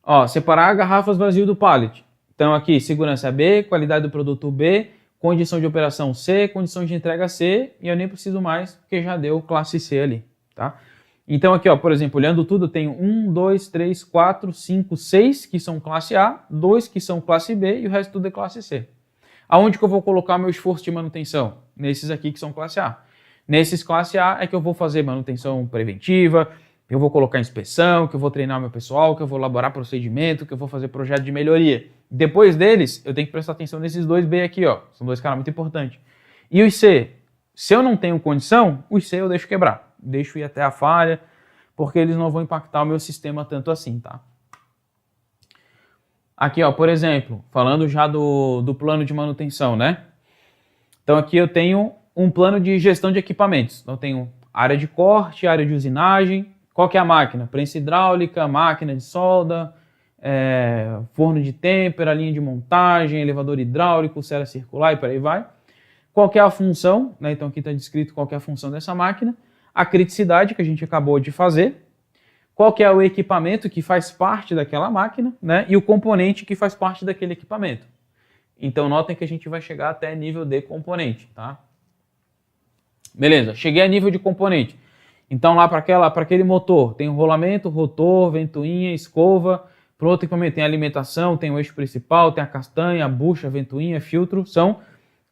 Ó, separar garrafas vazias do pallet. Então aqui, segurança B, qualidade do produto B, condição de operação C, condição de entrega C, e eu nem preciso mais, porque já deu classe C ali, tá? Então aqui, ó, por exemplo, olhando tudo, eu tenho 1, 2, 3, 4, 5, 6 que são classe A, 2 que são classe B e o resto tudo é classe C. Aonde que eu vou colocar meu esforço de manutenção? Nesses aqui que são classe A. Nesses classe A é que eu vou fazer manutenção preventiva, eu vou colocar inspeção, que eu vou treinar meu pessoal, que eu vou elaborar procedimento, que eu vou fazer projeto de melhoria. Depois deles, eu tenho que prestar atenção nesses dois B aqui, ó. São dois caras muito importantes. E os C? Se eu não tenho condição, os C eu deixo quebrar. Deixo ir até a falha, porque eles não vão impactar o meu sistema tanto assim, tá? Aqui, ó, por exemplo, falando já do plano de manutenção, né? Então aqui eu tenho um plano de gestão de equipamentos. Então eu tenho área de corte, área de usinagem. Qual que é a máquina? Prensa hidráulica, máquina de solda, forno de têmpera, linha de montagem, elevador hidráulico, serra circular e por aí vai. Qual que é a função? Né? Então aqui está descrito qual que é a função dessa máquina. A criticidade que a gente acabou de fazer. Qual que é o equipamento que faz parte daquela máquina, né? E o componente que faz parte daquele equipamento. Então notem que a gente vai chegar até nível de componente, tá? Beleza, cheguei a nível de componente. Então lá para aquele motor tem o rolamento, rotor, ventoinha, escova. Para o outro equipamento tem a alimentação, tem o eixo principal, tem a castanha, a bucha, a ventoinha, filtro. São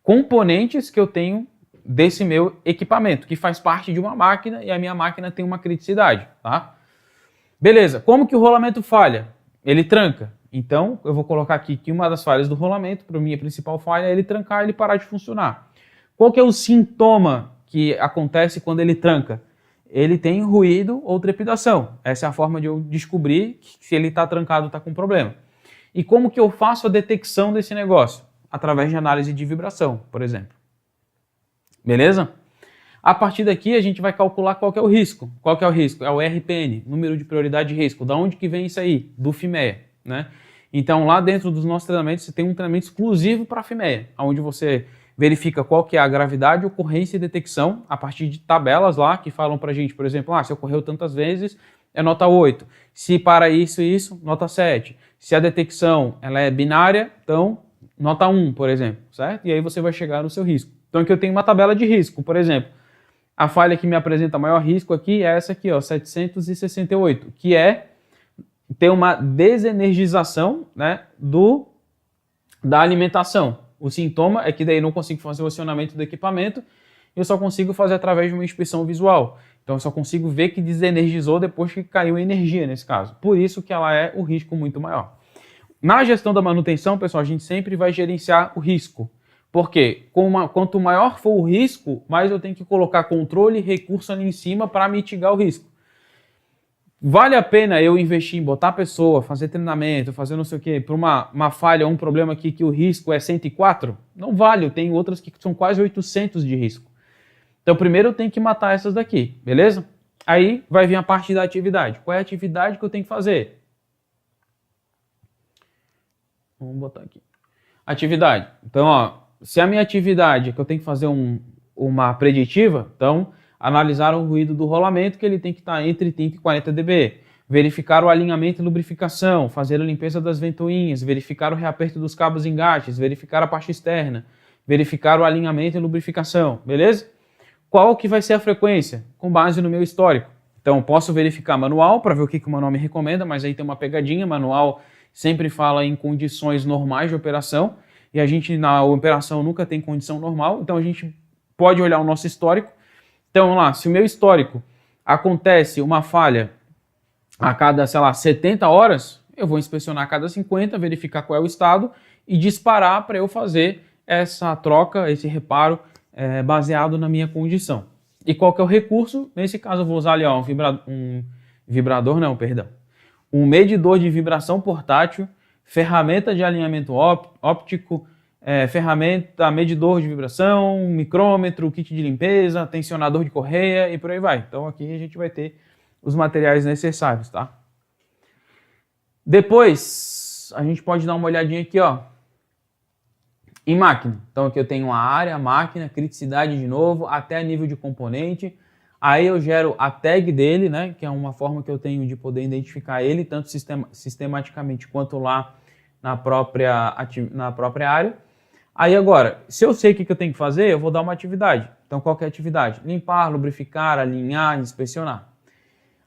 componentes que eu tenho desse meu equipamento, que faz parte de uma máquina e a minha máquina tem uma criticidade, tá? Beleza, como que o rolamento falha? Ele tranca. Então eu vou colocar aqui que uma das falhas do rolamento, para mim a principal falha é ele trancar e ele parar de funcionar. Qual que é o sintoma que acontece quando ele tranca? Ele tem ruído ou trepidação. Essa é a forma de eu descobrir que se ele está trancado, está com problema. E como que eu faço a detecção desse negócio? Através de análise de vibração, por exemplo. Beleza? A partir daqui a gente vai calcular qual que é o risco. Qual que é o risco? É o RPN, número de prioridade de risco. Da onde que vem isso aí? Do FIMEA, né? Então lá dentro dos nossos treinamentos você tem um treinamento exclusivo para a FIMEA, onde você verifica qual que é a gravidade, ocorrência e detecção a partir de tabelas lá que falam pra gente, por exemplo, se ocorreu tantas vezes, é nota 8. Se para isso e isso, nota 7. Se a detecção ela é binária, então nota 1, por exemplo, certo? E aí você vai chegar no seu risco. Então aqui eu tenho uma tabela de risco, por exemplo, a falha que me apresenta maior risco aqui é essa aqui, ó, 768, que é ter uma desenergização, né, da alimentação. O sintoma é que daí eu não consigo fazer o acionamento do equipamento, eu só consigo fazer através de uma inspeção visual. Então eu só consigo ver que desenergizou depois que caiu a energia nesse caso. Por isso que ela é o risco muito maior. Na gestão da manutenção, pessoal, a gente sempre vai gerenciar o risco. Porque quanto maior for o risco, mais eu tenho que colocar controle e recurso ali em cima para mitigar o risco. Vale a pena eu investir em botar a pessoa, fazer treinamento, fazer não sei o quê, para uma falha, um problema aqui que o risco é 104? Não vale, eu tenho outras que são quase 800 de risco. Então primeiro eu tenho que matar essas daqui, beleza? Aí vai vir a parte da atividade. Qual é a atividade que eu tenho que fazer? Vamos botar aqui. Atividade. Então, ó, se a minha atividade é que eu tenho que fazer uma preditiva, então analisar o ruído do rolamento, que ele tem que estar entre 30 e 40 dB. Verificar o alinhamento e lubrificação, fazer a limpeza das ventoinhas, verificar o reaperto dos cabos engates, verificar a parte externa, verificar o alinhamento e lubrificação, beleza? Qual que vai ser a frequência? Com base no meu histórico. Então, posso verificar manual para ver o que o manual me recomenda, mas aí tem uma pegadinha, manual sempre fala em condições normais de operação, e a gente na operação nunca tem condição normal, então a gente pode olhar o nosso histórico. Então, vamos lá, se o meu histórico acontece uma falha a cada, sei lá, 70 horas, eu vou inspecionar a cada 50, verificar qual é o estado e disparar para eu fazer essa troca, esse reparo baseado na minha condição. E qual que é o recurso? Nesse caso eu vou usar ali ó, um medidor de vibração portátil, ferramenta de alinhamento óptico, ferramenta, medidor de vibração, micrômetro, kit de limpeza, tensionador de correia e por aí vai. Então aqui a gente vai ter os materiais necessários, tá? Depois a gente pode dar uma olhadinha aqui, ó, em máquina. Então aqui eu tenho a área, a máquina, criticidade de novo, até nível de componente. Aí eu gero a tag dele, né, que é uma forma que eu tenho de poder identificar ele, tanto sistematicamente quanto lá na própria área. Aí agora, se eu sei o que eu tenho que fazer, eu vou dar uma atividade. Então qual que é a atividade? Limpar, lubrificar, alinhar, inspecionar.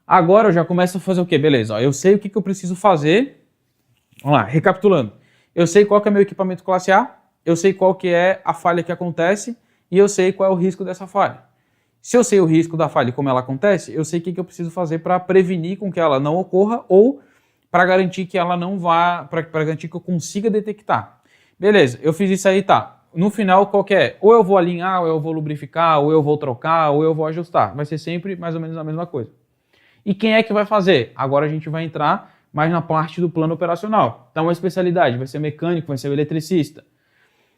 Agora eu já começo a fazer o quê? Beleza, ó, eu sei o que eu preciso fazer. Vamos lá, recapitulando. Eu sei qual que é meu equipamento classe A, eu sei qual que é a falha que acontece e eu sei qual é o risco dessa falha. Se eu sei o risco da falha e como ela acontece, eu sei o que eu preciso fazer para prevenir com que ela não ocorra ou para garantir que ela não vá, para garantir que eu consiga detectar. Beleza, eu fiz isso aí, tá. No final, qual que é? Ou eu vou alinhar, ou eu vou lubrificar, ou eu vou trocar, ou eu vou ajustar. Vai ser sempre mais ou menos a mesma coisa. E quem é que vai fazer? Agora a gente vai entrar mais na parte do plano operacional. Então, a especialidade vai ser mecânico, vai ser o eletricista.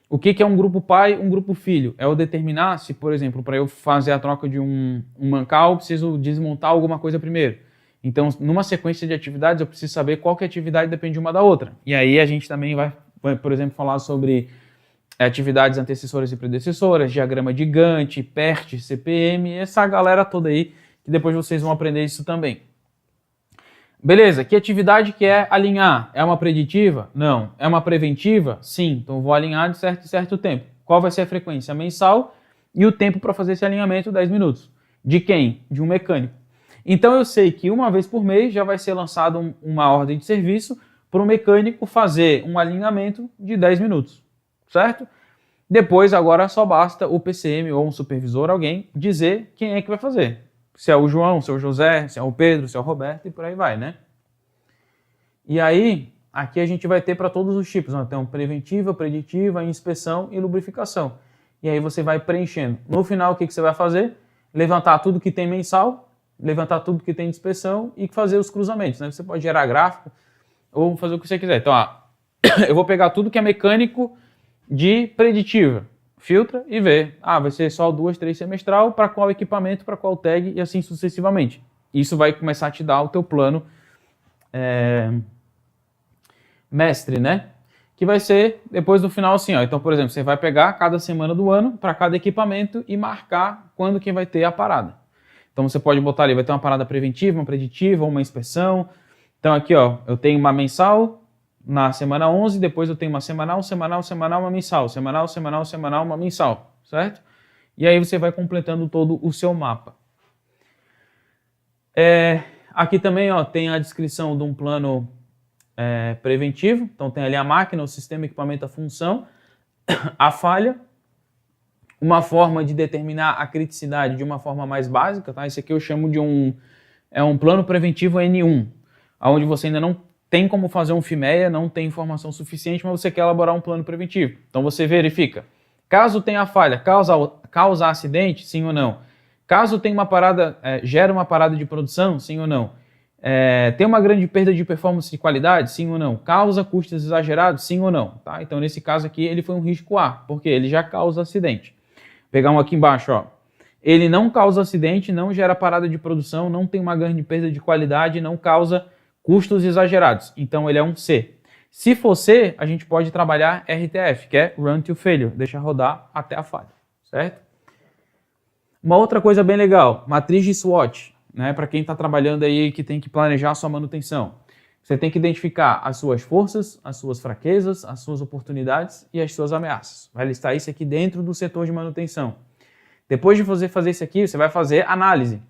O que é um grupo pai, um grupo filho? É eu determinar se, por exemplo, para eu fazer a troca de um mancal, eu preciso desmontar alguma coisa primeiro. Então, numa sequência de atividades, eu preciso saber qual que atividade depende uma da outra. E aí a gente também vai, por exemplo, falar sobre atividades antecessoras e predecessoras, diagrama de Gantt, PERT, CPM, essa galera toda aí, que depois vocês vão aprender isso também. Beleza, que atividade que é alinhar? É uma preditiva? Não. É uma preventiva? Sim, então eu vou alinhar de certo tempo. Qual vai ser a frequência? Mensal e o tempo para fazer esse alinhamento, 10 minutos. De quem? De um mecânico. Então eu sei que uma vez por mês já vai ser lançado uma ordem de serviço para o mecânico fazer um alinhamento de 10 minutos, certo? Depois agora só basta o PCM ou um supervisor, alguém, dizer quem é que vai fazer. Se é o João, se é o José, se é o Pedro, se é o Roberto e por aí vai, né? E aí, aqui a gente vai ter para todos os tipos, então preventiva, preditiva, inspeção e lubrificação. E aí você vai preenchendo. No final, o que você vai fazer? Levantar tudo que tem mensal, levantar tudo que tem de inspeção e fazer os cruzamentos, né? Você pode gerar gráfico ou fazer o que você quiser. Então, eu vou pegar tudo que é mecânico de preditiva, filtra e vê. Vai ser só 2, 3 semestral, para qual equipamento, para qual tag e assim sucessivamente. Isso vai começar a te dar o teu plano mestre, né? Que vai ser depois do final assim, ó. Então, por exemplo, você vai pegar cada semana do ano para cada equipamento e marcar quando que vai ter a parada. Então você pode botar ali, vai ter uma parada preventiva, uma preditiva, uma inspeção. Então aqui, ó, eu tenho uma mensal na semana 11, depois eu tenho uma semanal, uma mensal, semanal, uma mensal, certo? E aí você vai completando todo o seu mapa. Aqui também, ó, tem a descrição de um plano preventivo. Então tem ali a máquina, o sistema, equipamento, a função, a falha, uma forma de determinar a criticidade de uma forma mais básica, tá? Esse aqui eu chamo de um plano preventivo N1, onde você ainda não tem como fazer um FIMEA, não tem informação suficiente, mas você quer elaborar um plano preventivo. Então você verifica, caso tenha falha, causa acidente, sim ou não? Caso tenha uma parada, gera uma parada de produção, sim ou não? Tem uma grande perda de performance e qualidade? Sim ou não? Causa custos exagerados? Sim ou não? Tá? Então, nesse caso aqui, ele foi um risco A, porque ele já causa acidente. Vou pegar um aqui embaixo, ó. Ele não causa acidente, não gera parada de produção, não tem uma grande perda de qualidade, não causa custos exagerados. Então, ele é um C. Se for C, a gente pode trabalhar RTF, que é Run to Failure, deixa rodar até a falha, certo? Uma outra coisa bem legal, matriz de SWOT, né? Para quem está trabalhando aí que tem que planejar a sua manutenção. Você tem que identificar as suas forças, as suas fraquezas, as suas oportunidades e as suas ameaças. Vai listar isso aqui dentro do setor de manutenção. Depois de você fazer isso aqui, você vai fazer análise.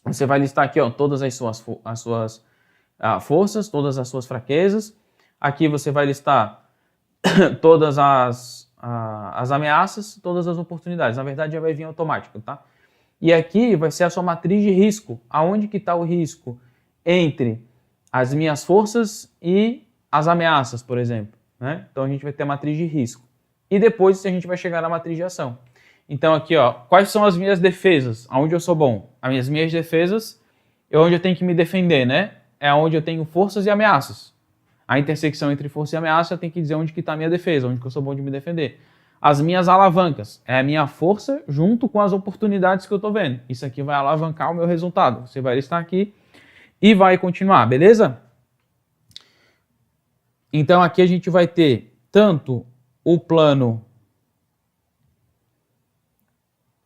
Você vai listar aqui, ó, todas as suas forças, todas as suas fraquezas. Aqui você vai listar todas as ameaças, todas as oportunidades. Na verdade, já vai vir automático, tá? E aqui vai ser a sua matriz de risco. Aonde que está o risco entre as minhas forças e as ameaças, por exemplo, né? Então a gente vai ter a matriz de risco. E depois a gente vai chegar na matriz de ação. Então aqui, ó, quais são as minhas defesas? Aonde eu sou bom? As minhas defesas é onde eu tenho que me defender, né? É onde eu tenho forças e ameaças. A intersecção entre força e ameaça, eu tenho que dizer onde que está a minha defesa, onde que eu sou bom de me defender. As minhas alavancas é a minha força junto com as oportunidades que eu estou vendo. Isso aqui vai alavancar o meu resultado. Você vai listar aqui e vai continuar, beleza? Então aqui a gente vai ter tanto o plano...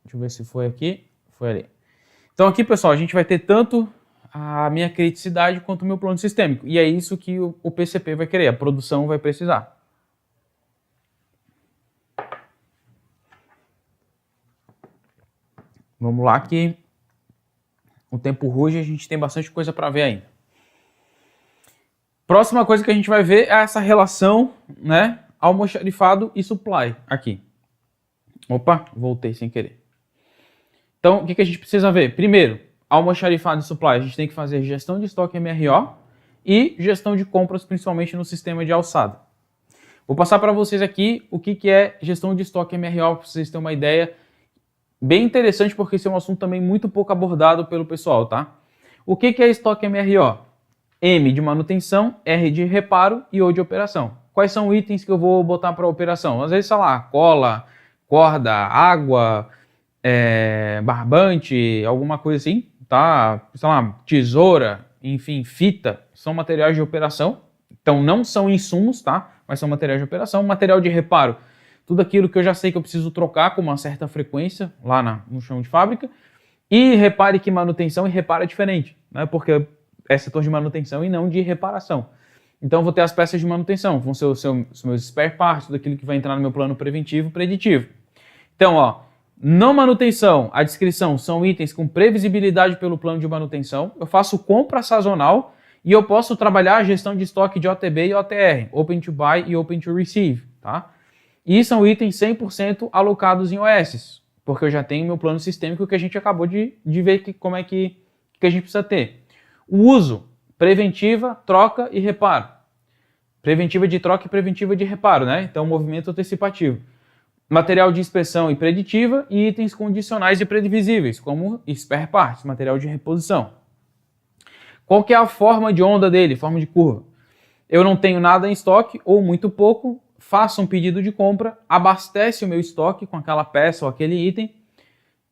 Deixa eu ver se foi aqui. Foi ali. Então aqui, pessoal, a gente vai ter tanto a minha criticidade quanto o meu plano sistêmico. E é isso que o PCP vai querer, a produção vai precisar. Vamos lá que o tempo ruge e a gente tem bastante coisa para ver ainda. Próxima coisa que a gente vai ver é essa relação, né, almoxarifado e supply aqui. Opa, voltei sem querer. Então, o que a gente precisa ver? Primeiro, almoxarifado e supply, a gente tem que fazer gestão de estoque MRO e gestão de compras, principalmente no sistema de alçada. Vou passar para vocês aqui o que é gestão de estoque MRO, para vocês terem uma ideia bem interessante, porque esse é um assunto também muito pouco abordado pelo pessoal, tá? O que é estoque MRO? M de manutenção, R de reparo e O de operação. Quais são os itens que eu vou botar para operação? Às vezes, sei lá, cola, corda, água, barbante, alguma coisa assim, tá? Sei lá, tesoura, enfim, fita, são materiais de operação. Então não são insumos, tá? Mas são materiais de operação. Material de reparo, tudo aquilo que eu já sei que eu preciso trocar com uma certa frequência lá no chão de fábrica. E repare que manutenção e reparo é diferente, né? Porque é setor de manutenção e não de reparação. Então vou ter as peças de manutenção, vão ser os meus spare parts, tudo aquilo que vai entrar no meu plano preventivo e preditivo. Então, ó, na manutenção, a descrição são itens com previsibilidade pelo plano de manutenção. Eu faço compra sazonal e eu posso trabalhar a gestão de estoque de OTB e OTR, Open to Buy e Open to Receive, tá? E são itens 100% alocados em OS, porque eu já tenho meu plano sistêmico que a gente acabou de ver como é que a gente precisa ter. O uso, preventiva, troca e reparo. Preventiva de troca e preventiva de reparo, né? Então, movimento antecipativo. Material de inspeção e preditiva e itens condicionais e previsíveis, como spare parts, material de reposição. Qual que é a forma de onda dele, forma de curva? Eu não tenho nada em estoque ou muito pouco, faço um pedido de compra, abastece o meu estoque com aquela peça ou aquele item,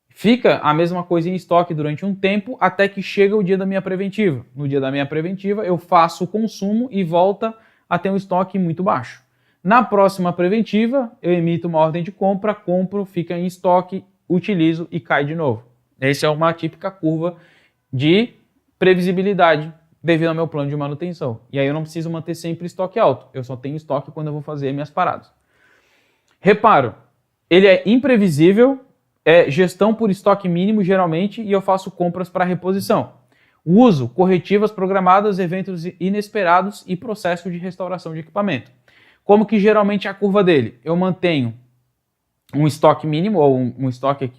fica a mesma coisa em estoque durante um tempo até que chega o dia da minha preventiva. No dia da minha preventiva eu faço o consumo e volta a ter um estoque muito baixo. Na próxima preventiva eu emito uma ordem de compra, compro, fica em estoque, utilizo e cai de novo. Essa é uma típica curva de previsibilidade devido ao meu plano de manutenção. E aí eu não preciso manter sempre estoque alto, eu só tenho estoque quando eu vou fazer minhas paradas. Reparo, ele é imprevisível, é gestão por estoque mínimo geralmente e eu faço compras para reposição. Uso, corretivas programadas, eventos inesperados e processo de restauração de equipamento. Como que geralmente é a curva dele? Eu mantenho um estoque mínimo ou um estoque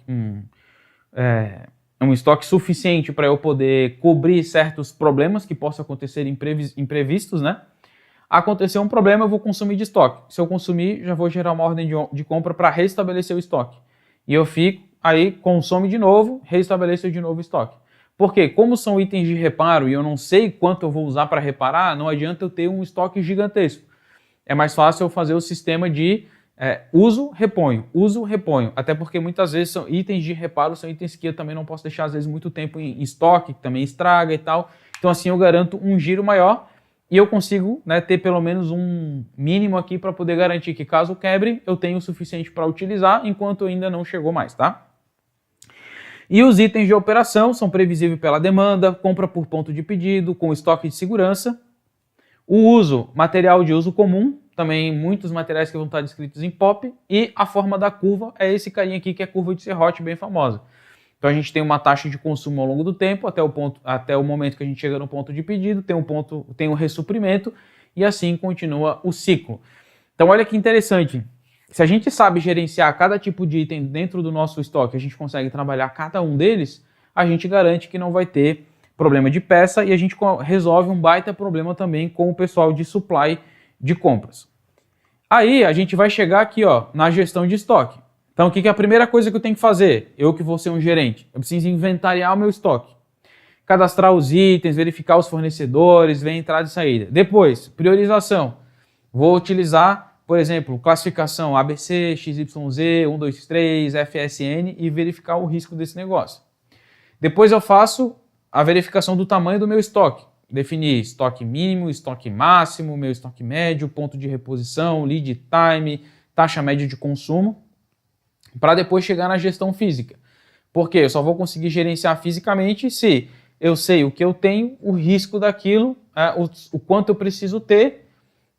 suficiente para eu poder cobrir certos problemas que possam acontecer imprevistos, né? Aconteceu um problema, eu vou consumir de estoque. Se eu consumir, já vou gerar uma ordem de compra para restabelecer o estoque. E eu fico, aí consome de novo, restabeleço de novo o estoque. Porque como são itens de reparo e eu não sei quanto eu vou usar para reparar, não adianta eu ter um estoque gigantesco. É mais fácil eu fazer o sistema de uso, reponho. Até porque muitas vezes são itens de reparo, são itens que eu também não posso deixar às vezes muito tempo em estoque, que também estraga e tal. Então assim eu garanto um giro maior e eu consigo, né, ter pelo menos um mínimo aqui para poder garantir que caso quebre, eu tenho o suficiente para utilizar enquanto ainda não chegou mais, tá? E os itens de operação são previsíveis pela demanda, compra por ponto de pedido, com estoque de segurança. O uso, material de uso comum, também muitos materiais que vão estar descritos em POP, e a forma da curva é esse carinha aqui, que é a curva de Serrote, bem famosa. Então a gente tem uma taxa de consumo ao longo do tempo, até o momento que a gente chega no ponto de pedido, tem um ressuprimento, e assim continua o ciclo. Então olha que interessante, se a gente sabe gerenciar cada tipo de item dentro do nosso estoque, a gente consegue trabalhar cada um deles, a gente garante que não vai ter problema de peça e a gente resolve um baita problema também com o pessoal de supply de compras. Aí a gente vai chegar aqui, ó, na gestão de estoque. Então o que é a primeira coisa que eu tenho que fazer? Eu que vou ser um gerente, eu preciso inventariar o meu estoque. Cadastrar os itens, verificar os fornecedores, ver entrada e saída. Depois, priorização. Vou utilizar, por exemplo, classificação ABC, XYZ, 1, 2, 3, FSN e verificar o risco desse negócio. Depois eu faço a verificação do tamanho do meu estoque. Definir estoque mínimo, estoque máximo, meu estoque médio, ponto de reposição, lead time, taxa média de consumo, para depois chegar na gestão física. Porque eu só vou conseguir gerenciar fisicamente se eu sei o que eu tenho, o risco daquilo, o quanto eu preciso ter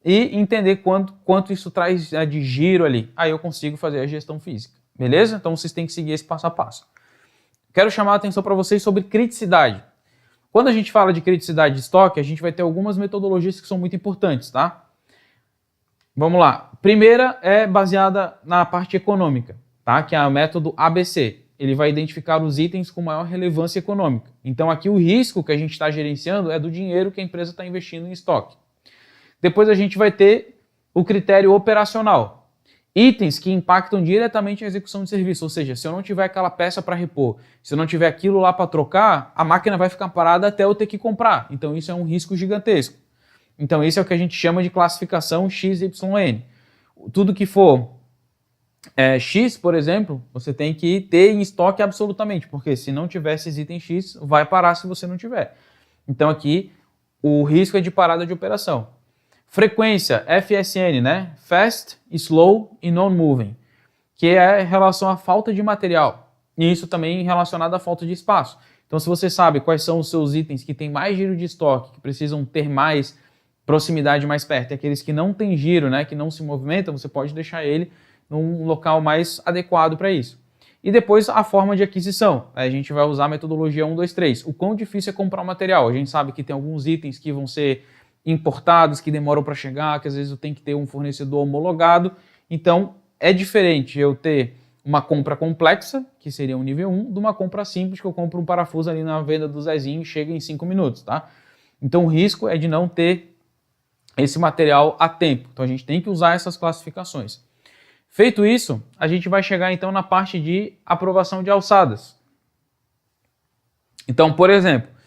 e entender quanto isso traz de giro ali. Aí eu consigo fazer a gestão física. Beleza? Então vocês têm que seguir esse passo a passo. Quero chamar a atenção para vocês sobre criticidade. Quando a gente fala de criticidade de estoque, a gente vai ter algumas metodologias que são muito importantes, tá? Vamos lá. Primeira é baseada na parte econômica, tá? Que é o método ABC. Ele vai identificar os itens com maior relevância econômica. Então aqui o risco que a gente está gerenciando é do dinheiro que a empresa está investindo em estoque. Depois a gente vai ter o critério operacional. Itens que impactam diretamente a execução de serviço, ou seja, se eu não tiver aquela peça para repor, se eu não tiver aquilo lá para trocar, a máquina vai ficar parada até eu ter que comprar. Então isso é um risco gigantesco. Então isso é o que a gente chama de classificação XYN. Tudo que for X, por exemplo, você tem que ter em estoque absolutamente, porque se não tiver esses itens X, vai parar se você não tiver. Então aqui o risco é de parada de operação. Frequência, FSN, né? Fast, Slow e Non-Moving, que é em relação à falta de material. E isso também relacionado à falta de espaço. Então, se você sabe quais são os seus itens que têm mais giro de estoque, que precisam ter mais proximidade mais perto, e aqueles que não têm giro, né, que não se movimentam, você pode deixar ele num local mais adequado para isso. E depois a forma de aquisição. A gente vai usar a metodologia 1, 2, 3. O quão difícil é comprar o material. A gente sabe que tem alguns itens que vão ser importados, que demoram para chegar, que às vezes eu tenho que ter um fornecedor homologado. Então, é diferente eu ter uma compra complexa, que seria um nível 1, de uma compra simples, que eu compro um parafuso ali na venda do Zezinho e chega em 5 minutos, tá? Então, o risco é de não ter esse material a tempo. Então, a gente tem que usar essas classificações. Feito isso, a gente vai chegar, então, na parte de aprovação de alçadas. Então, por exemplo,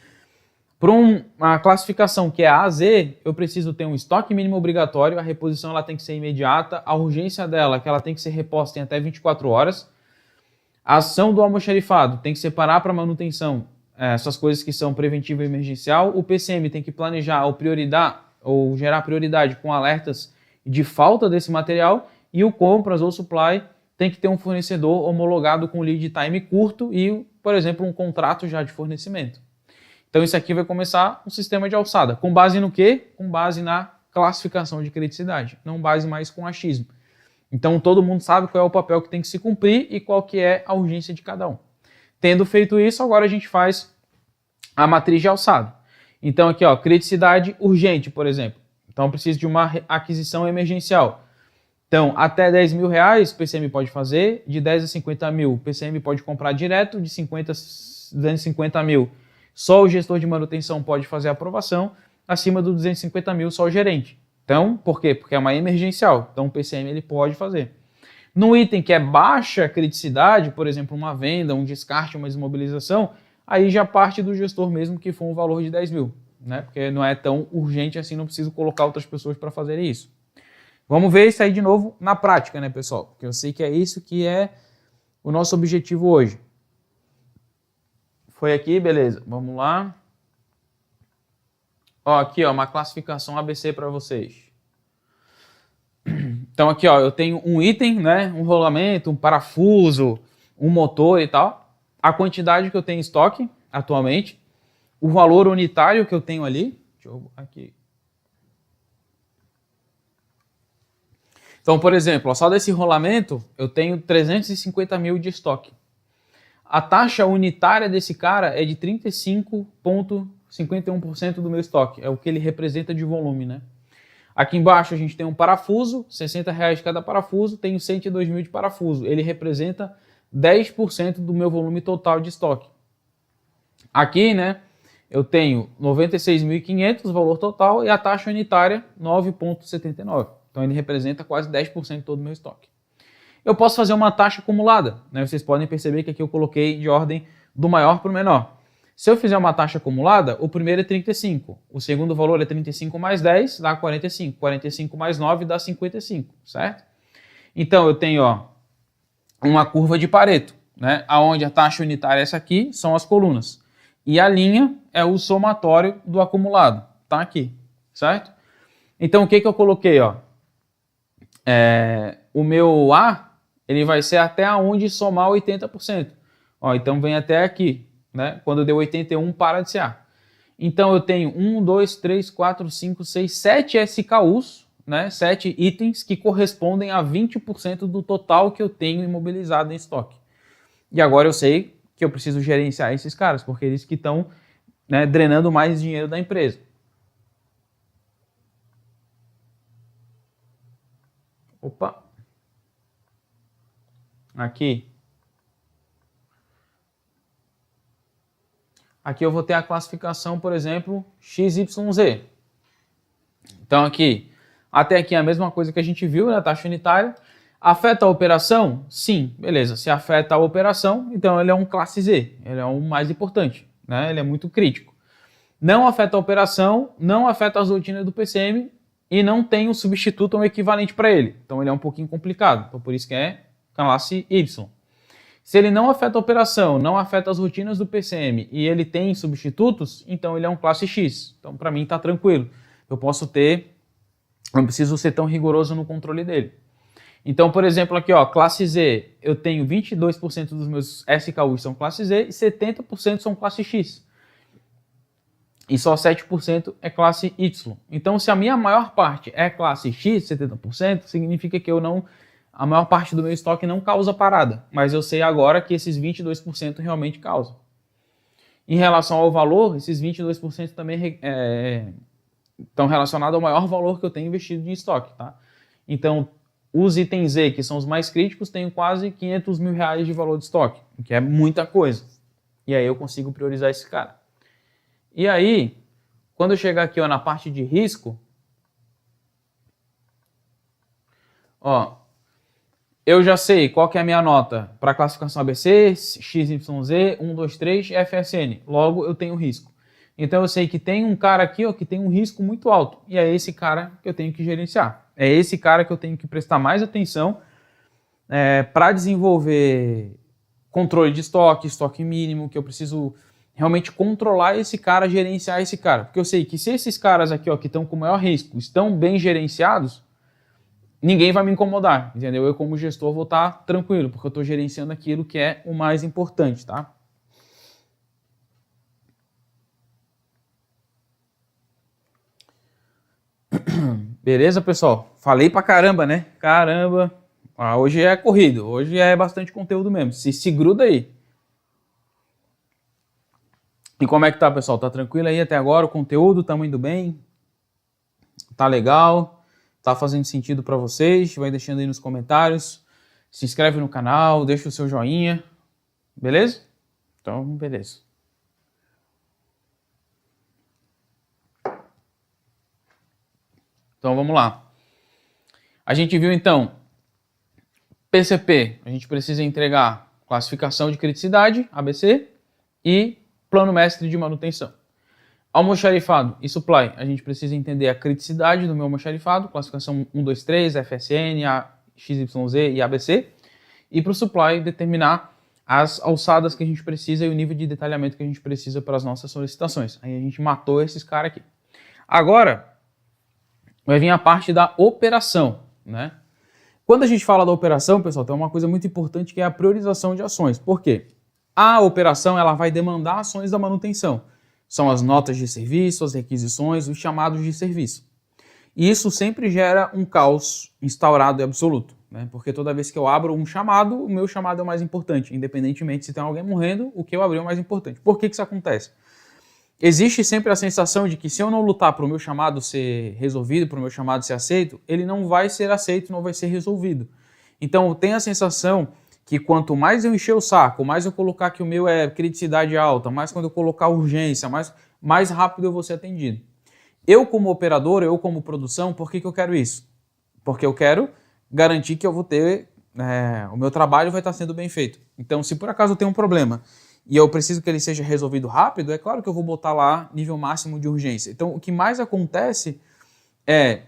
para uma classificação que é A a Z, eu preciso ter um estoque mínimo obrigatório, a reposição ela tem que ser imediata, a urgência dela que ela tem que ser reposta em até 24 horas, a ação do almoxarifado tem que separar para manutenção essas coisas que são preventiva e emergencial, o PCM tem que planejar ou gerar prioridade com alertas de falta desse material e o compras ou supply tem que ter um fornecedor homologado com lead time curto e, por exemplo, um contrato já de fornecimento. Então isso aqui vai começar um sistema de alçada. Com base no quê? Com base na classificação de criticidade, não base mais com achismo. Então todo mundo sabe qual é o papel que tem que se cumprir e qual que é a urgência de cada um. Tendo feito isso, agora a gente faz a matriz de alçada. Então aqui, ó, criticidade urgente, por exemplo. Então eu preciso de uma aquisição emergencial. Então, até 10 mil reais, o PCM pode fazer. De 10 a 50 mil, o PCM pode comprar direto. De 50 a 250 mil, só o gestor de manutenção pode fazer a aprovação, acima do 250 mil só o gerente. Então, por quê? Porque é uma emergencial, então o PCM ele pode fazer. No item que é baixa criticidade, por exemplo, uma venda, um descarte, uma desmobilização, aí já parte do gestor mesmo que for um valor de 10 mil, né? Porque não é tão urgente assim, não preciso colocar outras pessoas para fazerem isso. Vamos ver isso aí de novo na prática, né, pessoal? Porque eu sei que é isso que é o nosso objetivo hoje. Foi aqui, beleza. Vamos lá. Ó, aqui, ó, uma classificação ABC para vocês. Então aqui, ó, eu tenho um item, né, um rolamento, um parafuso, um motor e tal. A quantidade que eu tenho em estoque atualmente, o valor unitário que eu tenho ali. Deixa eu aqui. Então, por exemplo, só desse rolamento eu tenho 350 mil de estoque. A taxa unitária desse cara é de 35,51% do meu estoque. É o que ele representa de volume, né? Aqui embaixo a gente tem um parafuso, R$60 cada parafuso, tenho 102 mil de parafuso. Ele representa 10% do meu volume total de estoque. Aqui, né, eu tenho 96.500 valor total e a taxa unitária 9,79. Então ele representa quase 10% de todo o meu estoque. Eu posso fazer uma taxa acumulada, né? Vocês podem perceber que aqui eu coloquei de ordem do maior para o menor. Se eu fizer uma taxa acumulada, o primeiro é 35, o segundo valor é 35 mais 10, dá 45, 45 mais 9 dá 55, certo? Então eu tenho, ó, uma curva de Pareto, né? Onde a taxa unitária é essa aqui, são as colunas. E a linha é o somatório do acumulado, tá aqui, certo? Então o que eu coloquei, ó? O meu A, ele vai ser até onde somar 80%. Ó, então vem até aqui, né? Quando deu 81, para de ser A. Então eu tenho 1, 2, 3, 4, 5, 6, 7 SKUs, né? 7 itens que correspondem a 20% do total que eu tenho imobilizado em estoque. E agora eu sei que eu preciso gerenciar esses caras, porque eles que estão, né, drenando mais dinheiro da empresa. Opa! Aqui. Aqui eu vou ter a classificação, por exemplo, XYZ. Então aqui, até aqui é a mesma coisa que a gente viu, né, a taxa unitária. Afeta a operação? Sim, beleza. Se afeta a operação, então ele é um classe Z, ele é o mais importante, né? Ele é muito crítico. Não afeta a operação, não afeta as rotinas do PCM e não tem um substituto ou um equivalente para ele. Então ele é um pouquinho complicado, então por isso que é classe Y. Se ele não afeta a operação, não afeta as rotinas do PCM e ele tem substitutos, então ele é um classe X. Então para mim está tranquilo. Eu posso ter, não preciso ser tão rigoroso no controle dele. Então, por exemplo, aqui, ó, classe Z, eu tenho 22% dos meus SKUs são classe Z e 70% são classe X. E só 7% é classe Y. Então, se a minha maior parte é classe X, 70%, significa que a maior parte do meu estoque não causa parada. Mas eu sei agora que esses 22% realmente causam. Em relação ao valor, esses 22% também estão relacionados ao maior valor que eu tenho investido em estoque, tá? Então, os itens Z, que são os mais críticos, têm quase 500 mil reais de valor de estoque, o que é muita coisa. E aí eu consigo priorizar esse cara. E aí, quando eu chegar aqui, ó, na parte de risco, ó, eu já sei qual que é a minha nota para classificação ABC, XYZ, 1, 2, 3, FSN. Logo, eu tenho risco. Então eu sei que tem um cara aqui, ó, que tem um risco muito alto. E é esse cara que eu tenho que gerenciar. É esse cara que eu tenho que prestar mais atenção para desenvolver controle de estoque, estoque mínimo, que eu preciso realmente controlar esse cara, gerenciar esse cara. Porque eu sei que se esses caras aqui, ó, que estão com maior risco, estão bem gerenciados, ninguém vai me incomodar, entendeu? Eu como gestor vou estar tranquilo, porque eu estou gerenciando aquilo que é o mais importante, tá? Beleza, pessoal? Falei pra caramba, né? Caramba. Hoje é corrido, hoje é bastante conteúdo mesmo. Se gruda aí. E como é que tá, pessoal? Tá tranquilo aí até agora? O conteúdo, tamo indo bem? Tá legal? Tá fazendo sentido pra vocês? Vai deixando aí nos comentários. Se inscreve no canal, deixa o seu joinha. Beleza? Então, beleza. Então vamos lá. A gente viu então PCP, a gente precisa entregar classificação de criticidade, ABC, e Plano mestre de manutenção. Almoxarifado e supply, a gente precisa entender a criticidade do meu almoxarifado, classificação 1, 2, 3, FSN, XYZ e ABC. E para o supply, determinar as alçadas que a gente precisa e o nível de detalhamento que a gente precisa para as nossas solicitações. Aí a gente matou esses caras aqui. Agora, vai vir a parte da operação, né? Quando a gente fala da operação, pessoal, tem uma coisa muito importante que é a priorização de ações. Por quê? A operação ela vai demandar ações da manutenção. São as notas de serviço, as requisições, os chamados de serviço. E isso sempre gera um caos instaurado e absoluto, né? Porque toda vez que eu abro um chamado, o meu chamado é o mais importante. Independentemente se tem alguém morrendo, o que eu abri é o mais importante. Por que isso acontece? Existe sempre a sensação de que se eu não lutar para o meu chamado ser resolvido, para o meu chamado ser aceito, ele não vai ser aceito, não vai ser resolvido. Então eu tenho a sensação que quanto mais eu encher o saco, mais eu colocar que o meu é criticidade alta, mais quando eu colocar urgência, mais rápido eu vou ser atendido. Eu como operador, eu como produção, por que eu quero isso? Porque eu quero garantir que eu vou ter, o meu trabalho vai estar sendo bem feito. Então se por acaso eu tenho um problema e eu preciso que ele seja resolvido rápido, é claro que eu vou botar lá nível máximo de urgência. Então o que mais acontece é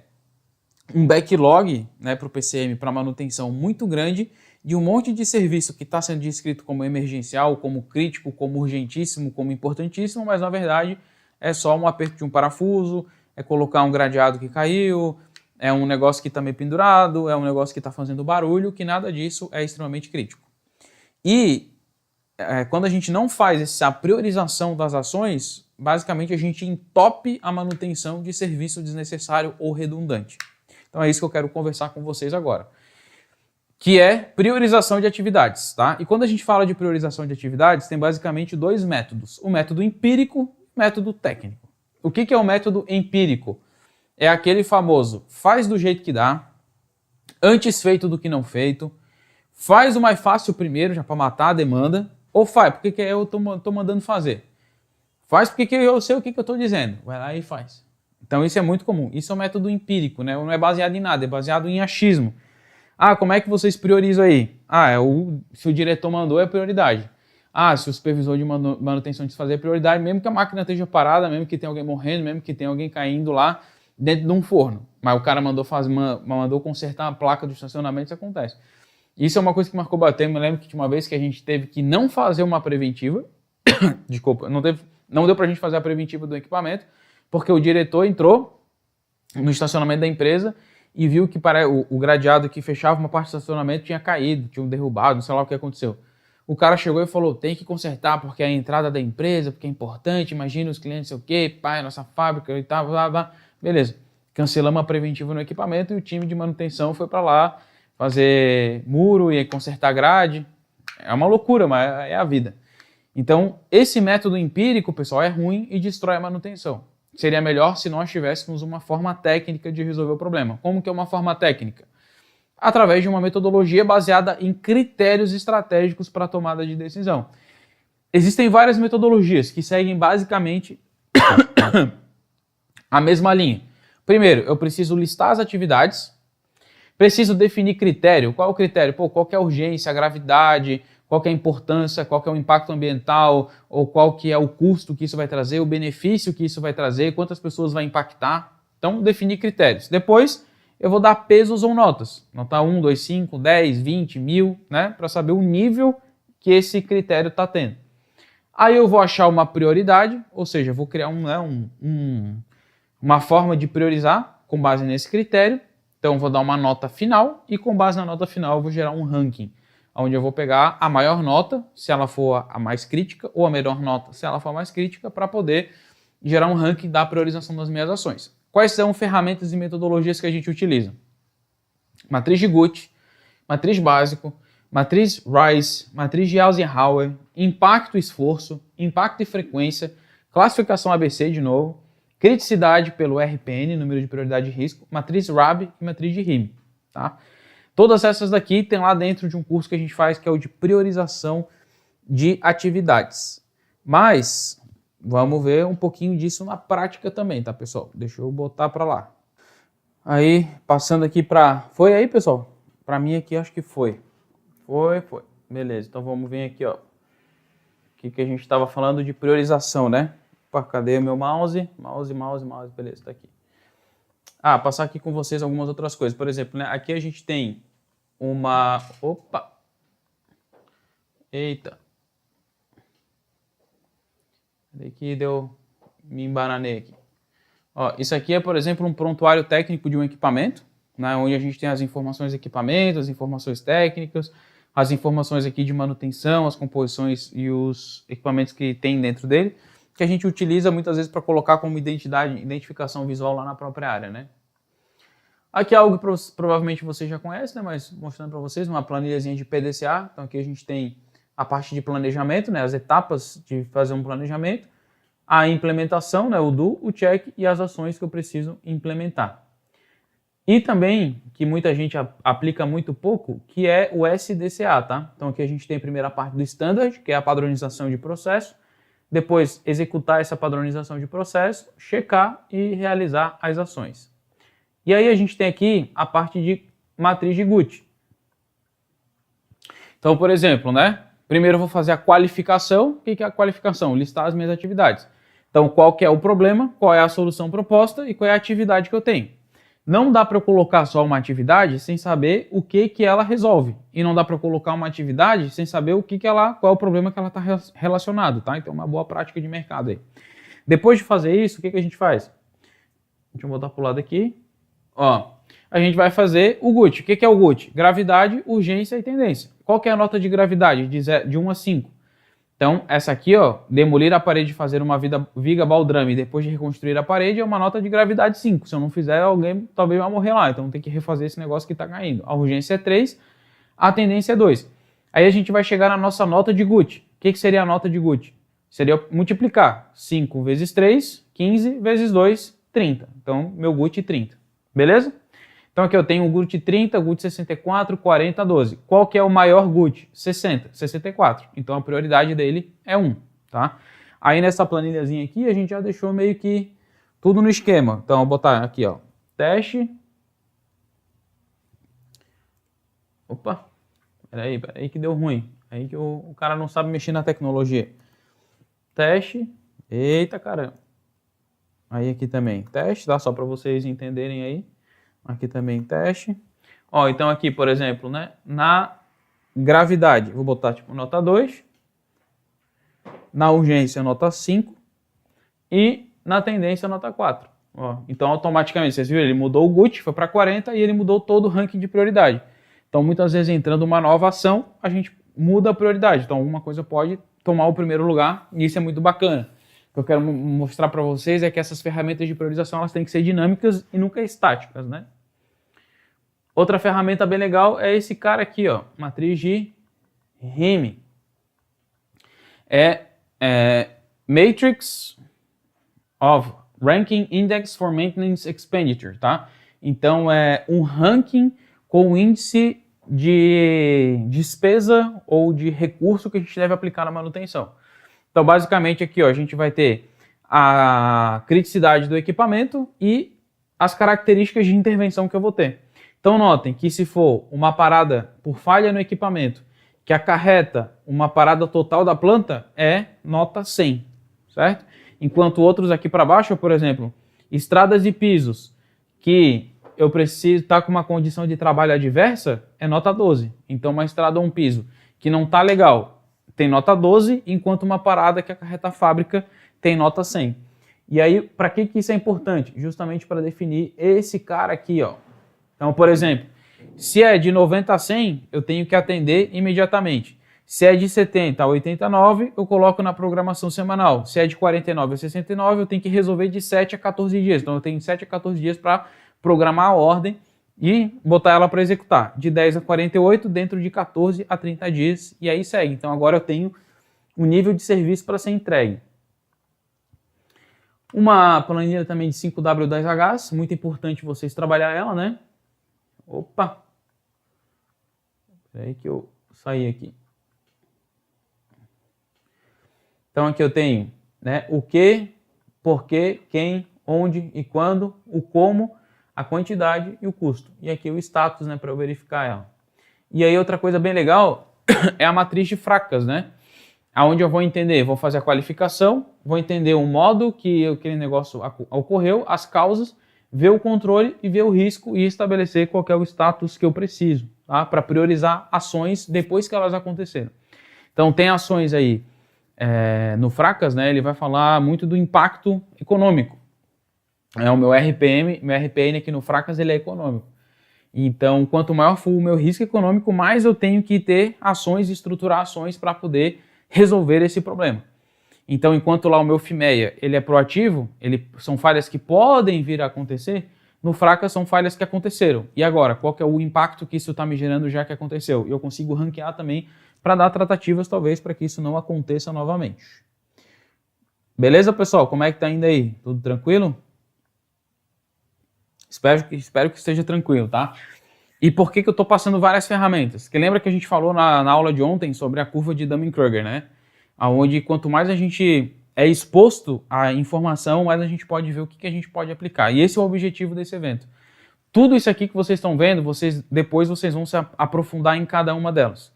um backlog, né, para o PCM, para manutenção muito grande, de um monte de serviço que está sendo descrito como emergencial, como crítico, como urgentíssimo, como importantíssimo, mas na verdade é só um aperto de um parafuso, é colocar um gradeado que caiu, é um negócio que está meio pendurado, é um negócio que está fazendo barulho, que nada disso é extremamente crítico. E quando a gente não faz essa priorização das ações, basicamente a gente entope a manutenção de serviço desnecessário ou redundante. Então é isso que eu quero conversar com vocês agora, que é priorização de atividades, tá? E quando a gente fala de priorização de atividades, tem basicamente dois métodos, o método empírico e o método técnico. O que é o método empírico? É aquele famoso, faz do jeito que dá, antes feito do que não feito, faz o mais fácil primeiro, já para matar a demanda, ou faz, porque que eu tô mandando fazer. Faz porque eu sei o que eu estou dizendo, vai lá e faz. Então isso é muito comum, isso é um método empírico, né? Não é baseado em nada, é baseado em achismo. Ah, como é que vocês priorizam aí? Ah, se o diretor mandou é prioridade. Ah, se o supervisor de manutenção de fazer é prioridade, mesmo que a máquina esteja parada, mesmo que tenha alguém morrendo, mesmo que tenha alguém caindo lá dentro de um forno. Mas o cara mandou consertar a placa do estacionamento, isso acontece. Isso é uma coisa que marcou bater. Eu me lembro que tinha uma vez que a gente teve que não fazer uma preventiva. Desculpa, não deu pra gente fazer a preventiva do equipamento, porque o diretor entrou no estacionamento da empresa e viu que o gradeado que fechava uma parte do estacionamento tinha caído, tinha derrubado, não sei lá o que aconteceu. O cara chegou e falou, tem que consertar porque é a entrada da empresa, porque é importante, imagina os clientes, sei o quê, pai, nossa fábrica e tal, blá, blá. Beleza, cancelamos a preventiva no equipamento e o time de manutenção foi para lá fazer muro e consertar grade. É uma loucura, mas é a vida. Então, esse método empírico, pessoal, é ruim e destrói a manutenção. Seria melhor se nós tivéssemos uma forma técnica de resolver o problema. Como que é uma forma técnica? Através de uma metodologia baseada em critérios estratégicos para a tomada de decisão. Existem várias metodologias que seguem basicamente a mesma linha. Primeiro, eu preciso listar as atividades, preciso definir critério. Qual é o critério? Qual que é a urgência, a gravidade, qual que é a importância, qual que é o impacto ambiental, ou qual que é o custo que isso vai trazer, o benefício que isso vai trazer, quantas pessoas vai impactar. Então, definir critérios. Depois, eu vou dar pesos ou notas. Nota 1, 2, 5, 10, 20, 1000, né? Para saber o nível que esse critério está tendo. Aí eu vou achar uma prioridade, ou seja, vou criar uma forma de priorizar com base nesse critério. Então, eu vou dar uma nota final e com base na nota final eu vou gerar um ranking, onde eu vou pegar a maior nota, se ela for a mais crítica, ou a menor nota, se ela for a mais crítica, para poder gerar um ranking da priorização das minhas ações. Quais são ferramentas e metodologias que a gente utiliza? Matriz de Guth, matriz básico, matriz Rice, matriz de Eisenhower, impacto e esforço, impacto e frequência, classificação ABC de novo, criticidade pelo RPN, número de prioridade de risco, matriz RAB e matriz de RIM, tá? Todas essas daqui tem lá dentro de um curso que a gente faz, que é o de priorização de atividades. Mas vamos ver um pouquinho disso na prática também, tá, pessoal? Deixa eu botar para lá. Aí, passando aqui para... Foi aí, pessoal? Para mim aqui, acho que foi. Foi. Beleza, então vamos vir aqui, ó. que a gente estava falando de priorização, né? Opa, cadê meu mouse? Mouse, beleza, tá aqui. Passar aqui com vocês algumas outras coisas. Por exemplo, né, aqui a gente tem uma... Opa! Eita! Cadê que me embananei aqui. Ó, isso aqui é, por exemplo, um prontuário técnico de um equipamento, né, onde a gente tem as informações do equipamento, as informações técnicas, as informações aqui de manutenção, as composições e os equipamentos que tem dentro dele, que a gente utiliza muitas vezes para colocar como identificação visual lá na própria área, né? Aqui é algo que provavelmente você já conhece, né? Mas mostrando para vocês uma planilhazinha de PDCA. Então aqui a gente tem a parte de planejamento, né? As etapas de fazer um planejamento, a implementação, né? O do, o check e as ações que eu preciso implementar. E também, que muita gente aplica muito pouco, que é o SDCA, tá? Então aqui a gente tem a primeira parte do standard, que é a padronização de processo, depois executar essa padronização de processo, checar e realizar as ações. E aí a gente tem aqui a parte de matriz de Gucci. Então, por exemplo, né? Primeiro eu vou fazer a qualificação. O que é a qualificação? Listar as minhas atividades. Então, qual que é o problema, qual é a solução proposta e qual é a atividade que eu tenho. Não dá para eu colocar só uma atividade sem saber o que ela resolve. E não dá para eu colocar uma atividade sem saber qual é o problema que ela está relacionado, tá? Então, uma boa prática de mercado aí. Depois de fazer isso, o que a gente faz? Deixa eu botar para o lado aqui. Ó, a gente vai fazer o GUT. O que é o GUT? Gravidade, urgência e tendência. Qual que é a nota de gravidade? De 1 a 5. Então, essa aqui, ó, demolir a parede e fazer uma viga baldrame depois de reconstruir a parede é uma nota de gravidade 5. Se eu não fizer, alguém talvez vai morrer lá. Então, tem que refazer esse negócio que está caindo. A urgência é 3, a tendência é 2. Aí a gente vai chegar na nossa nota de GUT. O que seria a nota de GUT? Seria multiplicar 5 vezes 3, 15 vezes 2, 30. Então, meu GUT é 30. Beleza? Então aqui eu tenho o GUT 30, GUT 64, 40, 12. Qual que é o maior GUT? 60, 64. Então a prioridade dele é 1, tá? Aí nessa planilhazinha aqui a gente já deixou meio que tudo no esquema. Então eu vou botar aqui, ó, teste. Opa, peraí que deu ruim. Aí que o cara não sabe mexer na tecnologia. Teste. Eita caramba. Aí aqui também teste, tá? Só para vocês entenderem aí. Aqui também teste. Ó, então aqui, por exemplo, né? Na gravidade, vou botar tipo nota 2. Na urgência, nota 5. E na tendência, nota 4. Ó, então, automaticamente, vocês viram? Ele mudou o GUT, foi para 40 e ele mudou todo o ranking de prioridade. Então, muitas vezes, entrando uma nova ação, a gente muda a prioridade. Então, alguma coisa pode tomar o primeiro lugar e isso é muito bacana. O que eu quero mostrar para vocês é que essas ferramentas de priorização elas têm que ser dinâmicas e nunca estáticas, né? Outra ferramenta bem legal é esse cara aqui, ó, matriz de Riemann. É Matrix of Ranking Index for Maintenance Expenditure, tá? Então é um ranking com o índice de despesa ou de recurso que a gente deve aplicar na manutenção. Então, basicamente, aqui ó, a gente vai ter a criticidade do equipamento e as características de intervenção que eu vou ter. Então, notem que se for uma parada por falha no equipamento que acarreta uma parada total da planta, é nota 100, certo? Enquanto outros aqui para baixo, por exemplo, estradas e pisos, que eu preciso estar com uma condição de trabalho adversa, é nota 12. Então, uma estrada ou um piso que não está legal, tem nota 12, enquanto uma parada que acarreta a fábrica tem nota 100. E aí, para que isso é importante? Justamente para definir esse cara aqui, ó. Então, por exemplo, se é de 90 a 100, eu tenho que atender imediatamente. Se é de 70 a 89, eu coloco na programação semanal. Se é de 49 a 69, eu tenho que resolver de 7 a 14 dias. Então, eu tenho 7 a 14 dias para programar a ordem e botar ela para executar. De 10 a 48, dentro de 14 a 30 dias, e aí segue. Então, agora eu tenho um nível de serviço para ser entregue. Uma planilha também de 5W10Hs, muito importante vocês trabalhar ela, né? Opa! Peraí que eu saí aqui. Então aqui eu tenho, né, o que, porquê, quem, onde e quando, o como, a quantidade e o custo. E aqui o status, né, para eu verificar ela. E aí outra coisa bem legal é a matriz de fracas, né? Aonde eu vou entender, vou fazer a qualificação, vou entender o modo que aquele negócio ocorreu, as causas, ver o controle e ver o risco e estabelecer qual é o status que eu preciso, tá? Para priorizar ações depois que elas aconteceram. Então tem ações aí no Fracas, né? Ele vai falar muito do impacto econômico. O meu RPN aqui no Fracas ele é econômico. Então, quanto maior for o meu risco econômico, mais eu tenho que ter ações e estruturar ações para poder resolver esse problema. Então, enquanto lá o meu FIMEA ele é proativo, são falhas que podem vir a acontecer, no Fracas são falhas que aconteceram. E agora, qual que é o impacto que isso está me gerando já que aconteceu? Eu consigo ranquear também para dar tratativas, talvez, para que isso não aconteça novamente. Beleza, pessoal? Como é que tá indo aí? Tudo tranquilo? Espero que esteja tranquilo, tá? E por que eu estou passando várias ferramentas? Porque lembra que a gente falou na aula de ontem sobre a curva de Dunning-Kruger, né? Onde quanto mais a gente é exposto à informação, mais a gente pode ver o que a gente pode aplicar. E esse é o objetivo desse evento. Tudo isso aqui que vocês estão vendo, depois vocês vão se aprofundar em cada uma delas.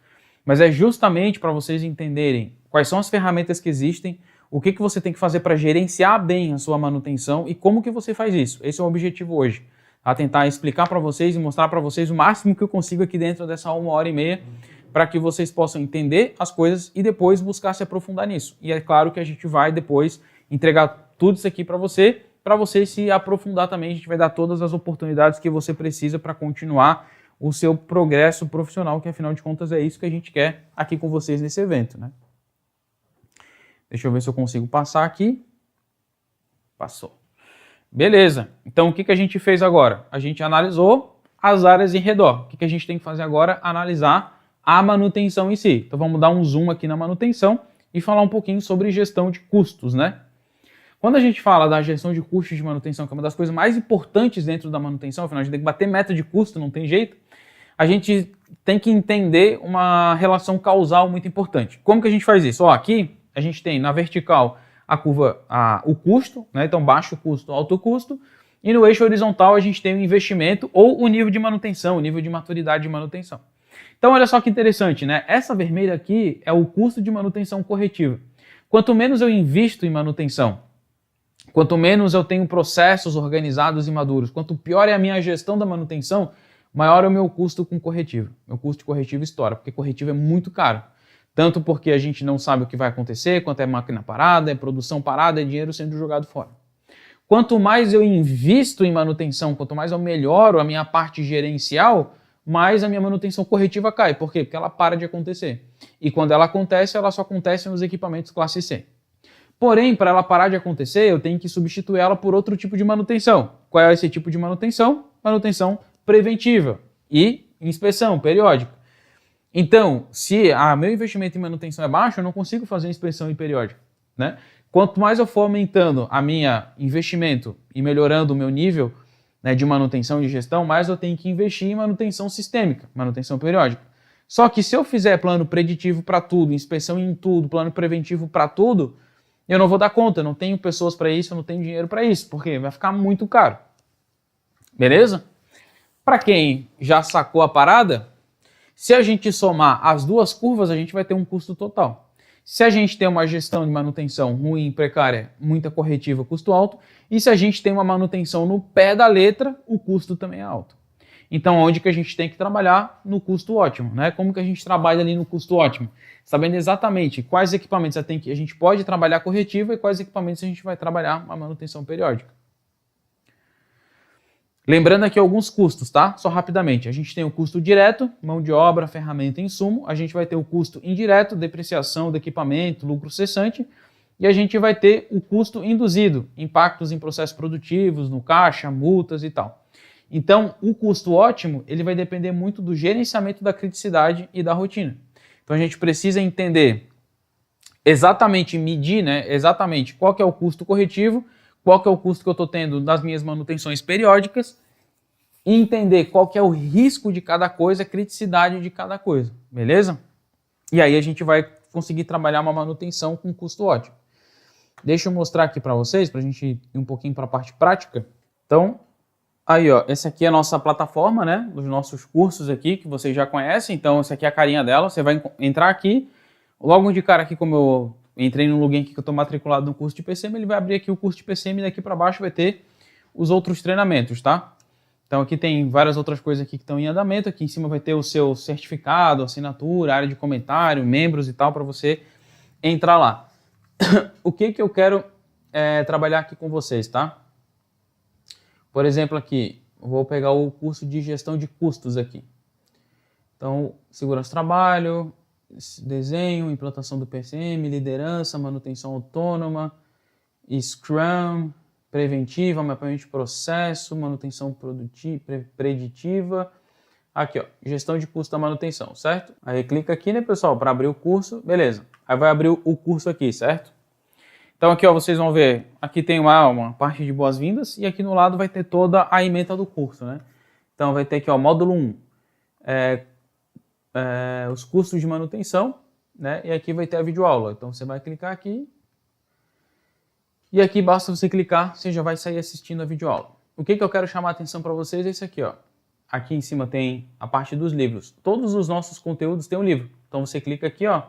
Mas é justamente para vocês entenderem quais são as ferramentas que existem, o que você tem que fazer para gerenciar bem a sua manutenção e como que você faz isso. Esse é o objetivo hoje. A tentar explicar para vocês e mostrar para vocês o máximo que eu consigo aqui dentro dessa 1h30 para que vocês possam entender as coisas e depois buscar se aprofundar nisso. E é claro que a gente vai depois entregar tudo isso aqui para você se aprofundar também. A gente vai dar todas as oportunidades que você precisa para continuar o seu progresso profissional, que afinal de contas é isso que a gente quer aqui com vocês nesse evento, né? Deixa eu ver se eu consigo passar aqui. Passou. Beleza. Então, o que a gente fez agora? A gente analisou as áreas em redor. O que a gente tem que fazer agora? Analisar a manutenção em si. Então, vamos dar um zoom aqui na manutenção e falar um pouquinho sobre gestão de custos, né? Quando a gente fala da gestão de custos de manutenção, que é uma das coisas mais importantes dentro da manutenção, afinal, a gente tem que bater meta de custo, não tem jeito, a gente tem que entender uma relação causal muito importante. Como que a gente faz isso? Ó, aqui a gente tem na vertical a curva, o custo, né? Então baixo custo, alto custo, e no eixo horizontal a gente tem o investimento ou o nível de manutenção, o nível de maturidade de manutenção. Então olha só que interessante, né? Essa vermelha aqui é o custo de manutenção corretiva. Quanto menos eu invisto em manutenção, quanto menos eu tenho processos organizados e maduros, quanto pior é a minha gestão da manutenção, maior é o meu custo com corretivo. Meu custo de corretivo estoura, porque corretivo é muito caro. Tanto porque a gente não sabe o que vai acontecer, quanto é máquina parada, é produção parada, é dinheiro sendo jogado fora. Quanto mais eu invisto em manutenção, quanto mais eu melhoro a minha parte gerencial, mais a minha manutenção corretiva cai. Por quê? Porque ela para de acontecer. E quando ela acontece, ela só acontece nos equipamentos classe C. Porém, para ela parar de acontecer, eu tenho que substituir ela por outro tipo de manutenção. Qual é esse tipo de manutenção? Manutenção preventiva e inspeção periódica. Então, se meu investimento em manutenção é baixo, eu não consigo fazer inspeção periódica, né? Quanto mais eu for aumentando a minha investimento e melhorando o meu nível, né, de manutenção e de gestão, mais eu tenho que investir em manutenção sistêmica, manutenção periódica. Só que se eu fizer plano preditivo para tudo, inspeção em tudo, plano preventivo para tudo, eu não vou dar conta, eu não tenho pessoas para isso, eu não tenho dinheiro para isso, porque vai ficar muito caro. Beleza? Para quem já sacou a parada, se a gente somar as duas curvas, a gente vai ter um custo total. Se a gente tem uma gestão de manutenção ruim, precária, muita corretiva, custo alto, e se a gente tem uma manutenção no pé da letra, o custo também é alto. Então, onde que a gente tem que trabalhar? No custo ótimo, né? Como que a gente trabalha ali no custo ótimo? Sabendo exatamente quais equipamentos a gente pode trabalhar corretiva e quais equipamentos a gente vai trabalhar uma manutenção periódica. Lembrando aqui alguns custos, tá? Só rapidamente. A gente tem o custo direto, mão de obra, ferramenta e insumo. A gente vai ter o custo indireto, depreciação do equipamento, lucro cessante. E a gente vai ter o custo induzido, impactos em processos produtivos, no caixa, multas e tal. Então, o custo ótimo, ele vai depender muito do gerenciamento da criticidade e da rotina. Então, a gente precisa entender exatamente, medir, né, exatamente qual que é o custo corretivo, qual que é o custo que eu estou tendo das minhas manutenções periódicas e entender qual que é o risco de cada coisa, a criticidade de cada coisa, beleza? E aí a gente vai conseguir trabalhar uma manutenção com custo ótimo. Deixa eu mostrar aqui para vocês, para a gente ir um pouquinho para a parte prática. Então, aí ó, essa aqui é a nossa plataforma, né, dos nossos cursos aqui, que vocês já conhecem. Então, essa aqui é a carinha dela, você vai entrar aqui, Logo de cara aqui, como eu entrei no login aqui que eu estou matriculado no curso de PCM, ele vai abrir aqui o curso de PCM e daqui para baixo vai ter os outros treinamentos, tá? Então aqui tem várias outras coisas aqui que estão em andamento, aqui em cima vai ter o seu certificado, assinatura, área de comentário, membros e tal, para você entrar lá. O que eu quero trabalhar aqui com vocês, tá? Por exemplo aqui, eu vou pegar o curso de gestão de custos aqui. Então, segurança do trabalho, desenho, implantação do PCM, liderança, manutenção autônoma, Scrum, preventiva, mapeamento de processo, manutenção preditiva. Aqui, ó, gestão de custo da manutenção, certo? Aí clica aqui, né, pessoal, para abrir o curso, beleza. Aí vai abrir o curso aqui, certo? Então aqui, ó, vocês vão ver, aqui tem uma parte de boas-vindas e aqui no lado vai ter toda a ementa do curso, né? Então vai ter aqui, ó, módulo 1, os custos de manutenção, né? E aqui vai ter a videoaula. Então você vai clicar aqui e aqui basta você clicar, você já vai sair assistindo a videoaula. O que eu quero chamar a atenção para vocês é esse aqui, ó. Aqui em cima tem a parte dos livros. Todos os nossos conteúdos têm um livro. Então você clica aqui, ó,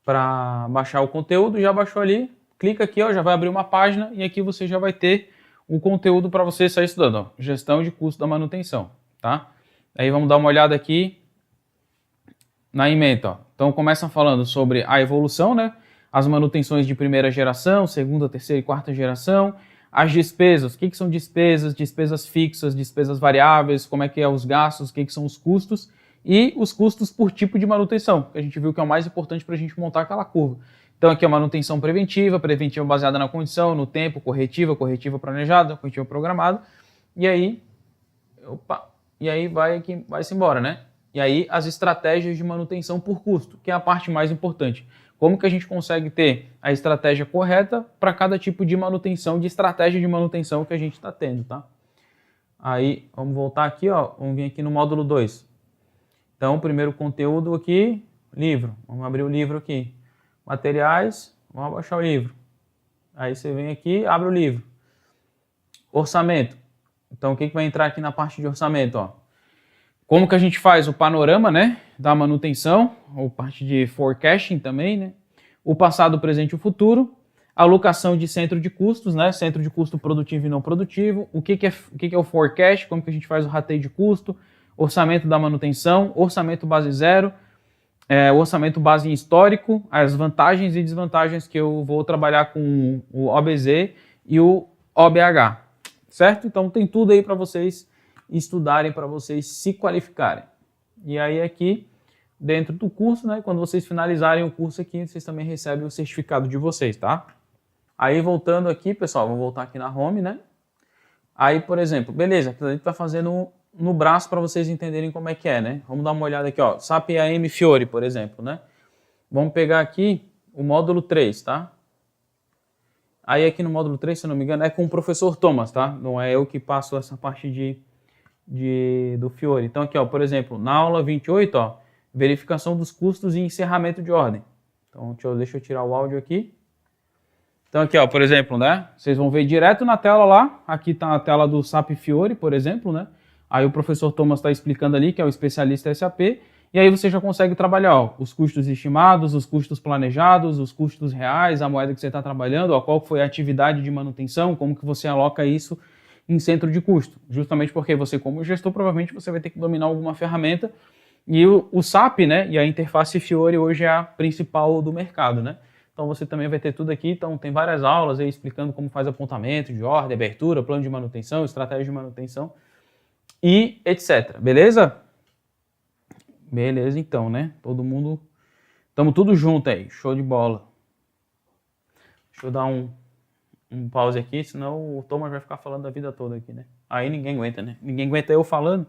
para baixar o conteúdo, já baixou ali, clica aqui, ó, já vai abrir uma página e aqui você já vai ter o conteúdo para você sair estudando, ó, gestão de custo da manutenção, tá? Aí vamos dar uma olhada aqui na ementa, ó. Então começa falando sobre a evolução, né? As manutenções de primeira geração, segunda, terceira e quarta geração, as despesas, o que são despesas, despesas fixas, despesas variáveis, como é que é os gastos, o que são os custos e os custos por tipo de manutenção, que a gente viu que é o mais importante para a gente montar aquela curva. Então aqui é a manutenção preventiva, preventiva baseada na condição, no tempo, corretiva, corretiva planejada, corretiva programada, e aí, vai-se embora, né? E aí as estratégias de manutenção por custo, que é a parte mais importante. Como que a gente consegue ter a estratégia correta para cada tipo de manutenção, de estratégia de manutenção que a gente está tendo, tá? Aí, vamos voltar aqui, ó, vamos vir aqui no módulo 2. Então, primeiro conteúdo aqui, livro. Vamos abrir o livro aqui. Materiais, vamos abaixar o livro. Aí você vem aqui, abre o livro. Orçamento. Então, o que vai entrar aqui na parte de orçamento, ó? Como que a gente faz o panorama, né, da manutenção, ou parte de forecasting também, né? O passado, o presente e o futuro. Alocação de centro de custos, né? Centro de custo produtivo e não produtivo. O que é o forecast, como que a gente faz o rateio de custo. Orçamento da manutenção, orçamento base zero, o orçamento base histórico, as vantagens e desvantagens que eu vou trabalhar com o OBZ e o OBH, certo? Então tem tudo aí para vocês estudarem, para vocês se qualificarem. E aí aqui, dentro do curso, né, quando vocês finalizarem o curso aqui, vocês também recebem o certificado de vocês, tá? Aí voltando aqui, pessoal, vou voltar aqui na home, né? Aí, por exemplo, beleza, a gente vai fazendo no braço para vocês entenderem como é que é, né? Vamos dar uma olhada aqui, ó, SAP AM Fiori, por exemplo, né? Vamos pegar aqui o módulo 3, tá? Aí aqui no módulo 3, se eu não me engano, é com o professor Thomas, tá? Não é eu que passo essa parte do Fiori. Então aqui, ó, por exemplo, na aula 28, ó, verificação dos custos e encerramento de ordem. Então deixa eu tirar o áudio aqui. Então aqui, ó, por exemplo, né, vocês vão ver direto na tela lá, aqui está a tela do SAP Fiori, por exemplo, né, aí o professor Thomas está explicando ali, que é o especialista SAP, e aí você já consegue trabalhar, ó, os custos estimados, os custos planejados, os custos reais, a moeda que você está trabalhando, ó, qual foi a atividade de manutenção, como que você aloca isso em centro de custo, justamente porque você, como gestor, provavelmente você vai ter que dominar alguma ferramenta, e o SAP, né, e a interface Fiori hoje é a principal do mercado, né. Então você também vai ter tudo aqui, então tem várias aulas aí explicando como faz apontamento de ordem, abertura, plano de manutenção, estratégia de manutenção e etc. Beleza? Beleza então, né? Todo mundo, estamos tudo junto aí, show de bola. Deixa eu dar um pause aqui, senão o Thomas vai ficar falando a vida toda aqui, né? Aí ninguém aguenta, né? Ninguém aguenta eu falando.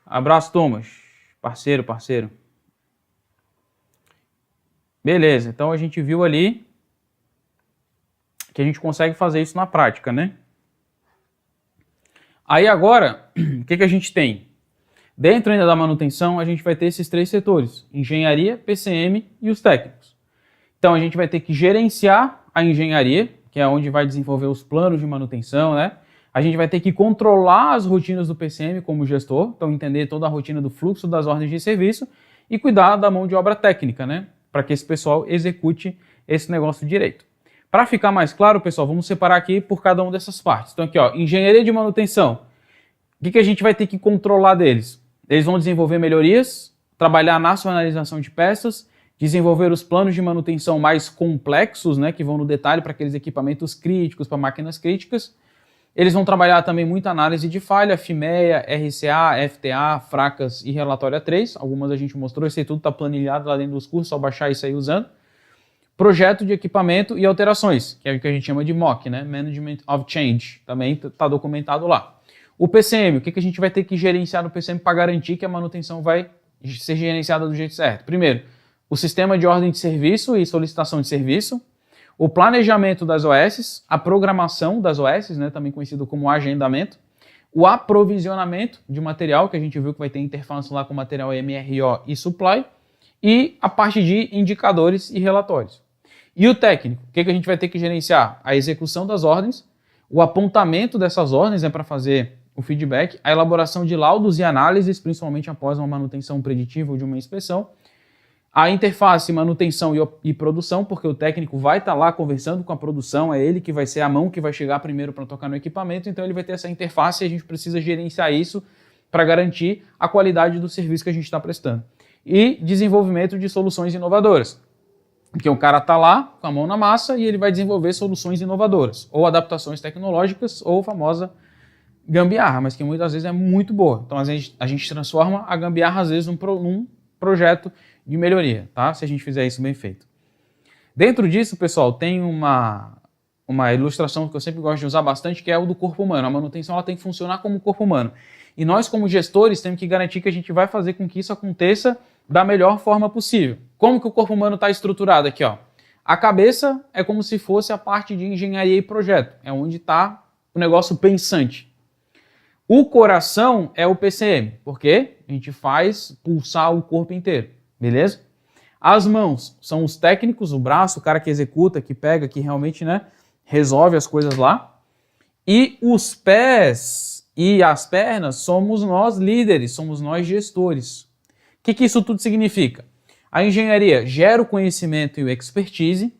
Abraço, Thomas. Parceiro. Beleza, então a gente viu ali que a gente consegue fazer isso na prática, né? Aí agora, o que a gente tem? Dentro ainda da manutenção, a gente vai ter esses três setores, engenharia, PCM e os técnicos. Então a gente vai ter que gerenciar a engenharia, que é onde vai desenvolver os planos de manutenção, né? A gente vai ter que controlar as rotinas do PCM como gestor, então entender toda a rotina do fluxo das ordens de serviço e cuidar da mão de obra técnica, né? para que esse pessoal execute esse negócio direito. Para ficar mais claro, pessoal, vamos separar aqui por cada uma dessas partes. Então aqui, ó, engenharia de manutenção. O que a gente vai ter que controlar deles? Eles vão desenvolver melhorias, trabalhar a nacionalização de peças, desenvolver os planos de manutenção mais complexos, né, que vão no detalhe para aqueles equipamentos críticos, para máquinas críticas. Eles vão trabalhar também muita análise de falha, FIMEA, RCA, FTA, fracas e relatório A3. Algumas a gente mostrou, isso aí tudo está planilhado lá dentro dos cursos, só baixar isso aí usando. Projeto de equipamento e alterações, que é o que a gente chama de MOC, né? Management of Change, também está documentado lá. O PCM, o que a gente vai ter que gerenciar no PCM para garantir que a manutenção vai ser gerenciada do jeito certo? Primeiro, o sistema de ordem de serviço e solicitação de serviço, o planejamento das OS, a programação das OS, né, também conhecido como agendamento, o aprovisionamento de material, que a gente viu que vai ter interface lá com material MRO e supply, e a parte de indicadores e relatórios. E o técnico, o que a gente vai ter que gerenciar? A execução das ordens, o apontamento dessas ordens para fazer o feedback, a elaboração de laudos e análises, principalmente após uma manutenção preditiva ou de uma inspeção, a interface, manutenção e produção, porque o técnico vai estar lá conversando com a produção, é ele que vai ser a mão que vai chegar primeiro para tocar no equipamento, então ele vai ter essa interface e a gente precisa gerenciar isso para garantir a qualidade do serviço que a gente está prestando. E desenvolvimento de soluções inovadoras, porque o cara está lá com a mão na massa e ele vai desenvolver soluções inovadoras, ou adaptações tecnológicas, ou famosa gambiarra, mas que muitas vezes é muito boa. Então a gente transforma a gambiarra às vezes num projeto de melhoria, tá? Se a gente fizer isso bem feito. Dentro disso, pessoal, tem uma ilustração que eu sempre gosto de usar bastante, que é o do corpo humano. A manutenção ela tem que funcionar como corpo humano. E nós, como gestores, temos que garantir que a gente vai fazer com que isso aconteça da melhor forma possível. Como que o corpo humano está estruturado aqui, ó? A cabeça é como se fosse a parte de engenharia e projeto. É onde está o negócio pensante. O coração é o PCM, porque a gente faz pulsar o corpo inteiro. Beleza? As mãos são os técnicos, o braço, o cara que executa, que pega, que realmente, né, resolve as coisas lá. E os pés e as pernas somos nós líderes, somos nós gestores. O que isso tudo significa? A engenharia gera o conhecimento e o expertise.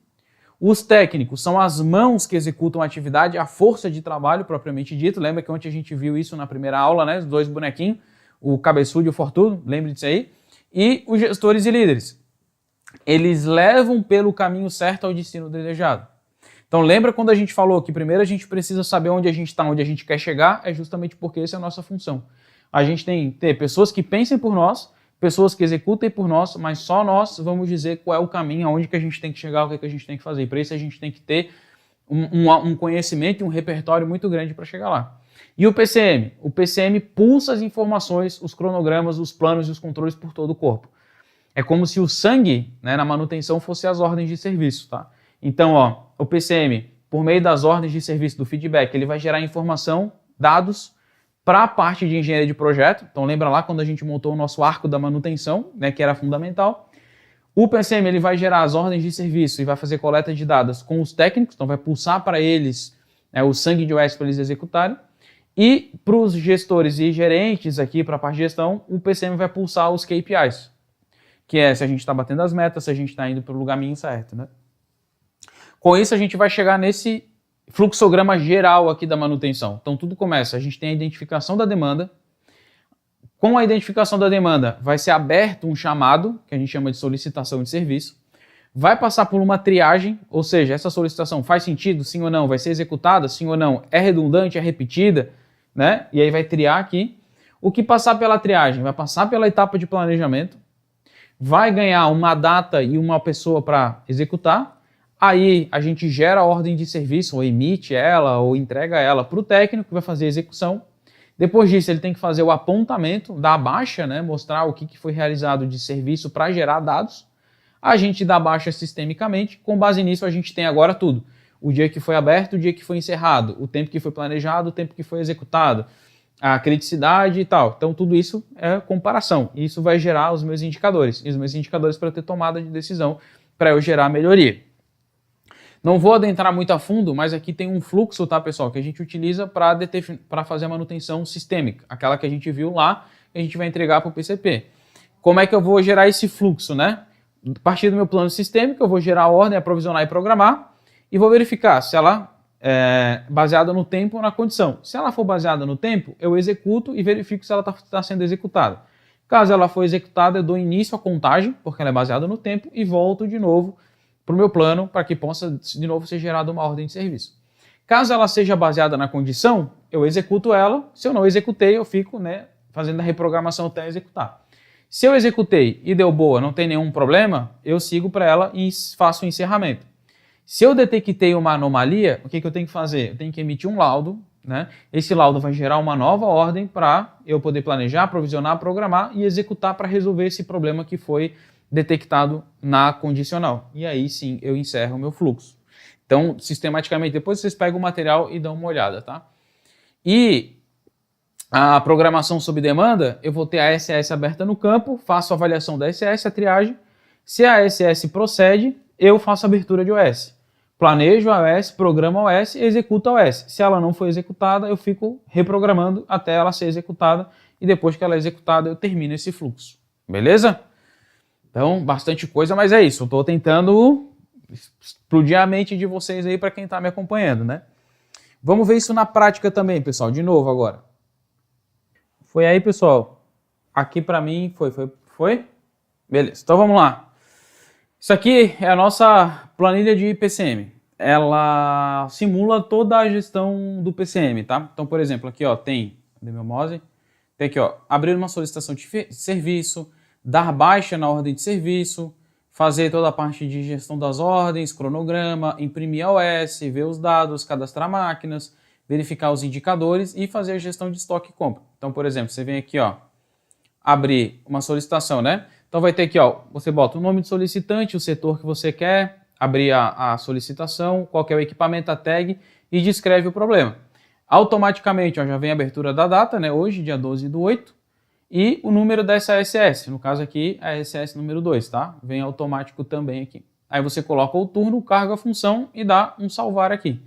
Os técnicos são as mãos que executam a atividade, a força de trabalho propriamente dito. Lembra que ontem a gente viu isso na primeira aula, né? Os dois bonequinhos, o cabeçudo e o fortudo, lembre disso aí. E os gestores e líderes, eles levam pelo caminho certo ao destino desejado. Então lembra quando a gente falou que primeiro a gente precisa saber onde a gente está, onde a gente quer chegar, é justamente porque essa é a nossa função. A gente tem que ter pessoas que pensem por nós, pessoas que executem por nós, mas só nós vamos dizer qual é o caminho, aonde que a gente tem que chegar, o que a gente tem que fazer. Para isso a gente tem que ter um conhecimento e um repertório muito grande para chegar lá. E o PCM? O PCM pulsa as informações, os cronogramas, os planos e os controles por todo o corpo. É como se o sangue, né, na manutenção fosse as ordens de serviço, tá? Então, ó, o PCM, por meio das ordens de serviço do feedback, ele vai gerar informação, dados, para a parte de engenharia de projeto. Então, lembra lá quando a gente montou o nosso arco da manutenção, né, que era fundamental. O PCM ele vai gerar as ordens de serviço e vai fazer coleta de dados com os técnicos, então vai pulsar para eles, né, o sangue de OS para eles executarem. E para os gestores e gerentes aqui, para a parte de gestão, o PCM vai pulsar os KPIs, que é se a gente está batendo as metas, se a gente está indo para o caminho certo, né? Com isso a gente vai chegar nesse fluxograma geral aqui da manutenção. Então tudo começa, a gente tem a identificação da demanda. Com a identificação da demanda vai ser aberto um chamado, que a gente chama de solicitação de serviço. Vai passar por uma triagem, ou seja, essa solicitação faz sentido, sim ou não? Vai ser executada, sim ou não? É redundante, é repetida? Né? E aí vai triar aqui. O que passar pela triagem? Vai passar pela etapa de planejamento, vai ganhar uma data e uma pessoa para executar, aí a gente gera a ordem de serviço, ou emite ela, ou entrega ela para o técnico que vai fazer a execução. Depois disso ele tem que fazer o apontamento da baixa, né? Mostrar o que foi realizado de serviço para gerar dados. A gente dá baixa sistemicamente, com base nisso a gente tem agora tudo. O dia que foi aberto, o dia que foi encerrado, o tempo que foi planejado, o tempo que foi executado, a criticidade e tal. Então tudo isso é comparação. Isso vai gerar os meus indicadores. E os meus indicadores para eu ter tomada de decisão, para eu gerar melhoria. Não vou adentrar muito a fundo, mas aqui tem um fluxo, tá, pessoal, que a gente utiliza para fazer a manutenção sistêmica. Aquela que a gente viu lá, que a gente vai entregar para o PCP. Como é que eu vou gerar esse fluxo, né? a partir do meu plano sistêmico, eu vou gerar a ordem, aprovisionar e programar, e vou verificar se ela é baseada no tempo ou na condição. Se ela for baseada no tempo, eu executo e verifico se ela está sendo executada. Caso ela for executada, eu dou início à contagem, porque ela é baseada no tempo, e volto de novo para o meu plano, para que possa de novo ser gerada uma ordem de serviço. Caso ela seja baseada na condição, eu executo ela. Se eu não executei, eu fico fazendo a reprogramação até executar. Se eu executei e deu boa, não tem nenhum problema, eu sigo para ela e faço o encerramento. Se eu detectei uma anomalia, o que eu tenho que fazer? Eu tenho que emitir um laudo, né? Esse laudo vai gerar uma nova ordem para eu poder planejar, provisionar, programar e executar para resolver esse problema que foi detectado na condicional. E aí sim eu encerro o meu fluxo. Então, sistematicamente, depois vocês pegam o material e dão uma olhada, tá? E a programação sob demanda, eu vou ter a SS aberta no campo, faço a avaliação da SS, a triagem. Se a SS procede, eu faço a abertura de OS. Planejo a OS, programo a OS e executo a OS. Se ela não for executada, eu fico reprogramando até ela ser executada e depois que ela é executada, eu termino esse fluxo. Beleza? Então, bastante coisa, mas é isso. Eu estou tentando explodir a mente de vocês aí para quem está me acompanhando, né? Vamos ver isso na prática também, pessoal. De novo agora. Foi aí, pessoal? Aqui para mim foi? Beleza, então vamos lá. Isso aqui é a nossa planilha de PCM. Ela simula toda a gestão do PCM, tá? Então, por exemplo, aqui ó, tem, cadê meu mouse? Tem aqui ó, abrir uma solicitação de serviço, dar baixa na ordem de serviço, fazer toda a parte de gestão das ordens, cronograma, imprimir a OS, ver os dados, cadastrar máquinas, verificar os indicadores e fazer a gestão de estoque e compra. Então, por exemplo, você vem aqui ó, abrir uma solicitação, né? Então vai ter aqui, ó, você bota o nome do solicitante, o setor que você quer, abrir a solicitação, qual que é o equipamento, a tag e descreve o problema. Automaticamente, ó, já vem a abertura da data, né? Hoje, dia 12/8, e o número dessa SS, no caso aqui, a SS número 2, tá? Vem automático também aqui. Aí você coloca o turno, carga a função e dá um salvar aqui.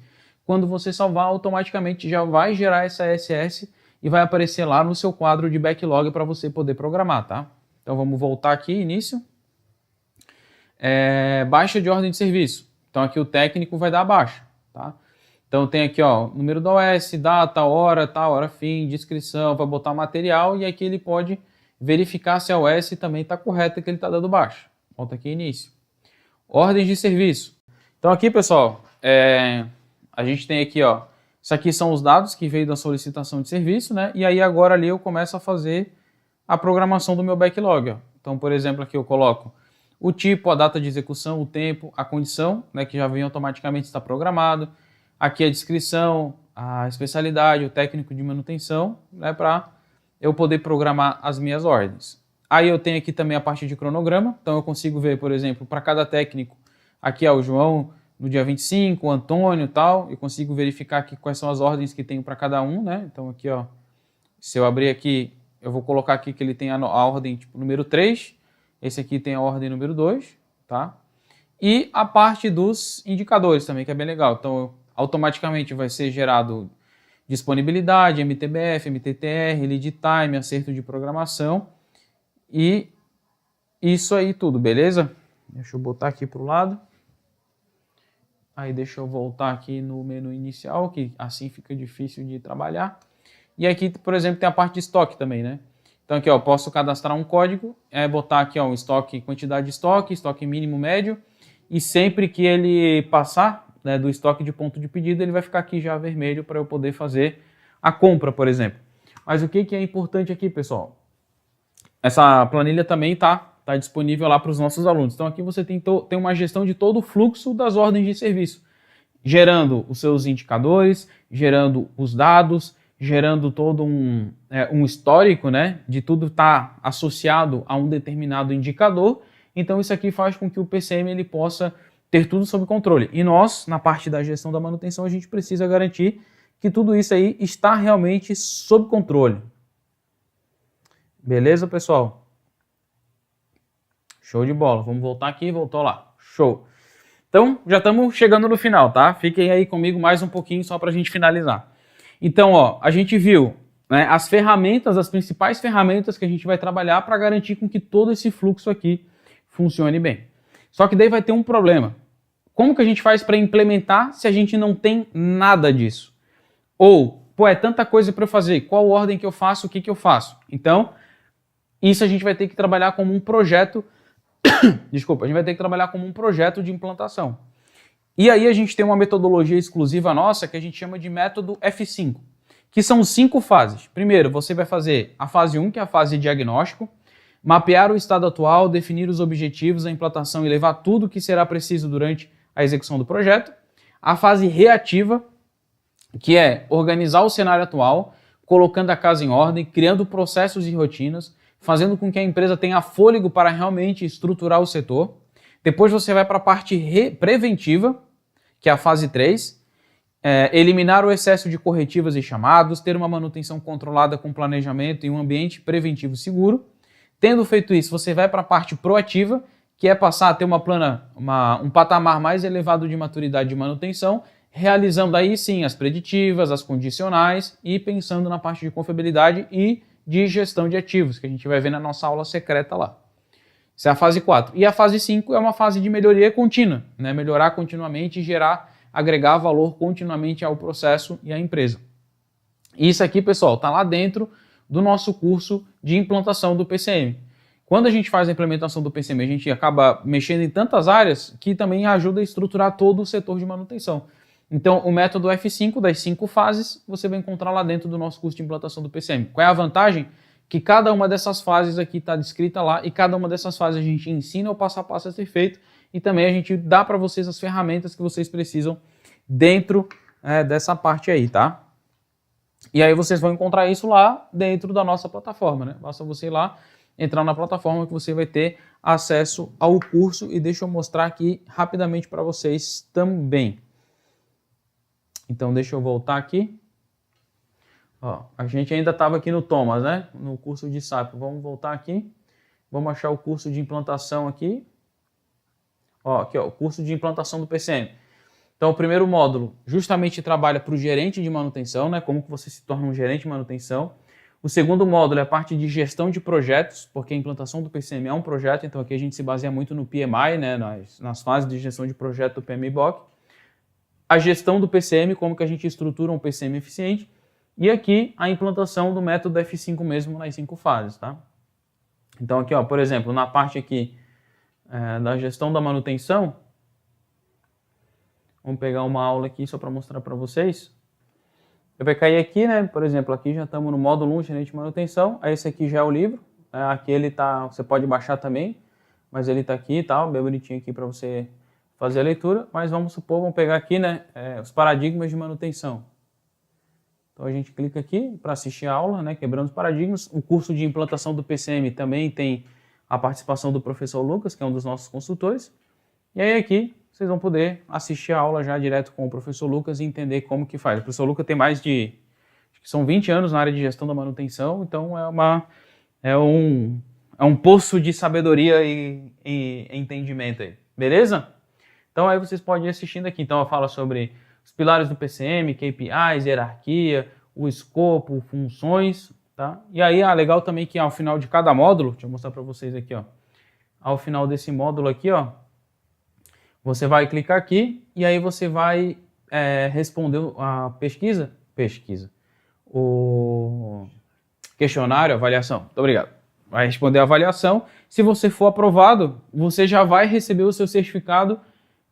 Quando você salvar, automaticamente já vai gerar essa SS e vai aparecer lá no seu quadro de backlog para você poder programar, tá? Então vamos voltar aqui, início. Baixa de ordem de serviço. Então aqui o técnico vai dar a baixa, tá? Então tem aqui ó, número da OS, data, hora fim, descrição, vai botar material e aqui ele pode verificar se a OS também está correta que ele está dando baixa. Volta aqui, início. Ordens de serviço. Então aqui, pessoal, a gente tem aqui ó, isso aqui são os dados que veio da solicitação de serviço, né? E aí agora ali eu começo a fazer a programação do meu backlog. Ó. Então, por exemplo, aqui eu coloco o tipo, a data de execução, o tempo, a condição, né, que já vem automaticamente está programado. Aqui a descrição, a especialidade, o técnico de manutenção, né, para eu poder programar as minhas ordens. Aí eu tenho aqui também a parte de cronograma, então eu consigo ver, por exemplo, para cada técnico, aqui o João no dia 25, o Antônio e tal, eu consigo verificar aqui quais são as ordens que tenho para cada um, né? Então aqui, ó, se eu abrir aqui, eu vou colocar aqui que ele tem a ordem tipo número 3, esse aqui tem a ordem número 2, tá? E a parte dos indicadores também, que é bem legal. Então, automaticamente vai ser gerado disponibilidade, MTBF, MTTR, lead time, acerto de programação e isso aí tudo, beleza? Deixa eu botar aqui para o lado. Aí deixa eu voltar aqui no menu inicial, que assim fica difícil de trabalhar. E aqui, por exemplo, tem a parte de estoque também, né? Então aqui, ó, posso cadastrar um código, botar aqui, ó, um estoque, quantidade de estoque mínimo, médio, e sempre que ele passar, né, do estoque de ponto de pedido, ele vai ficar aqui já vermelho para eu poder fazer a compra, por exemplo. Mas o que é importante aqui, pessoal? Essa planilha também tá disponível lá para os nossos alunos. Então aqui você tem uma gestão de todo o fluxo das ordens de serviço, gerando os seus indicadores, gerando os dados, gerando todo um histórico, né, de tudo estar associado a um determinado indicador. Então isso aqui faz com que o PCM ele possa ter tudo sob controle. E nós, na parte da gestão da manutenção, a gente precisa garantir que tudo isso aí está realmente sob controle. Beleza, pessoal? Show de bola. Vamos voltar aqui, voltou lá. Show. Então, já estamos chegando no final, tá? Fiquem aí comigo mais um pouquinho só para a gente finalizar. Então, ó, a gente viu, né, as ferramentas, as principais ferramentas que a gente vai trabalhar para garantir com que todo esse fluxo aqui funcione bem. Só que daí vai ter um problema. Como que a gente faz para implementar se a gente não tem nada disso? Ou, pô, é tanta coisa para eu fazer, qual ordem que eu faço, o que que eu faço? Então, isso a gente vai ter que trabalhar como um projeto, desculpa, a gente vai ter que trabalhar como um projeto de implantação. E aí a gente tem uma metodologia exclusiva nossa que a gente chama de método F5, que são 5 fases. Primeiro, você vai fazer a fase 1, que é a fase de diagnóstico, mapear o estado atual, definir os objetivos, a implantação e levar tudo o que será preciso durante a execução do projeto. A fase reativa, que é organizar o cenário atual, colocando a casa em ordem, criando processos e rotinas, fazendo com que a empresa tenha fôlego para realmente estruturar o setor. Depois você vai para a parte preventiva, que é a fase 3, eliminar o excesso de corretivas e chamados, ter uma manutenção controlada com planejamento e um ambiente preventivo seguro. Tendo feito isso, você vai para a parte proativa, que é passar a ter um patamar mais elevado de maturidade de manutenção, realizando aí sim as preditivas, as condicionais e pensando na parte de confiabilidade e de gestão de ativos, que a gente vai ver na nossa aula secreta lá. Essa é a fase 4. E a fase 5 é uma fase de melhoria contínua, né? Melhorar continuamente e agregar valor continuamente ao processo e à empresa. Isso aqui, pessoal, está lá dentro do nosso curso de implantação do PCM. Quando a gente faz a implementação do PCM, a gente acaba mexendo em tantas áreas que também ajuda a estruturar todo o setor de manutenção. Então, o método F5, das 5 fases, você vai encontrar lá dentro do nosso curso de implantação do PCM. Qual é a vantagem? Que cada uma dessas fases aqui está descrita lá e cada uma dessas fases a gente ensina o passo a passo a ser feito e também a gente dá para vocês as ferramentas que vocês precisam dentro dessa parte aí, tá? E aí vocês vão encontrar isso lá dentro da nossa plataforma, né? Basta você ir lá, entrar na plataforma que você vai ter acesso ao curso e deixa eu mostrar aqui rapidamente para vocês também. Então deixa eu voltar aqui. Ó, a gente ainda estava aqui no Thomas, né? No curso de SAP. Vamos voltar aqui. Vamos achar o curso de implantação aqui. Ó, aqui, ó, o curso de implantação do PCM. Então, o primeiro módulo justamente trabalha para o gerente de manutenção, né? Como que você se torna um gerente de manutenção. O segundo módulo é a parte de gestão de projetos, porque a implantação do PCM é um projeto, então aqui a gente se baseia muito no PMI, né? Nas fases de gestão de projeto do PMBOK. A gestão do PCM, como que a gente estrutura um PCM eficiente. E aqui a implantação do método F5 mesmo nas 5 fases, tá? Então aqui, ó, por exemplo, na parte aqui da gestão da manutenção, vamos pegar uma aula aqui só para mostrar para vocês. Eu vou cair aqui, né? Por exemplo, aqui já estamos no módulo 1, gerente de manutenção. Esse aqui já é o livro. Aqui ele tá, você pode baixar também, mas ele está aqui e tal, bem bonitinho aqui para você fazer a leitura. Mas vamos supor, vamos pegar aqui, né? Os paradigmas de manutenção. Então a gente clica aqui para assistir a aula, né, quebrando os paradigmas. O curso de implantação do PCM também tem a participação do professor Lucas, que é um dos nossos consultores. E aí aqui vocês vão poder assistir a aula já direto com o professor Lucas e entender como que faz. O professor Lucas tem mais de, acho que são 20 anos na área de gestão da manutenção, então é um poço de sabedoria e entendimento aí, beleza? Então aí vocês podem ir assistindo aqui. Então eu falo sobre os pilares do PCM, KPIs, hierarquia, o escopo, funções, tá? E aí, legal também que ao final de cada módulo, deixa eu mostrar para vocês aqui, ó. Ao final desse módulo aqui, ó, você vai clicar aqui e aí você vai responder a o questionário, avaliação. Muito obrigado. Vai responder a avaliação. Se você for aprovado, você já vai receber o seu certificado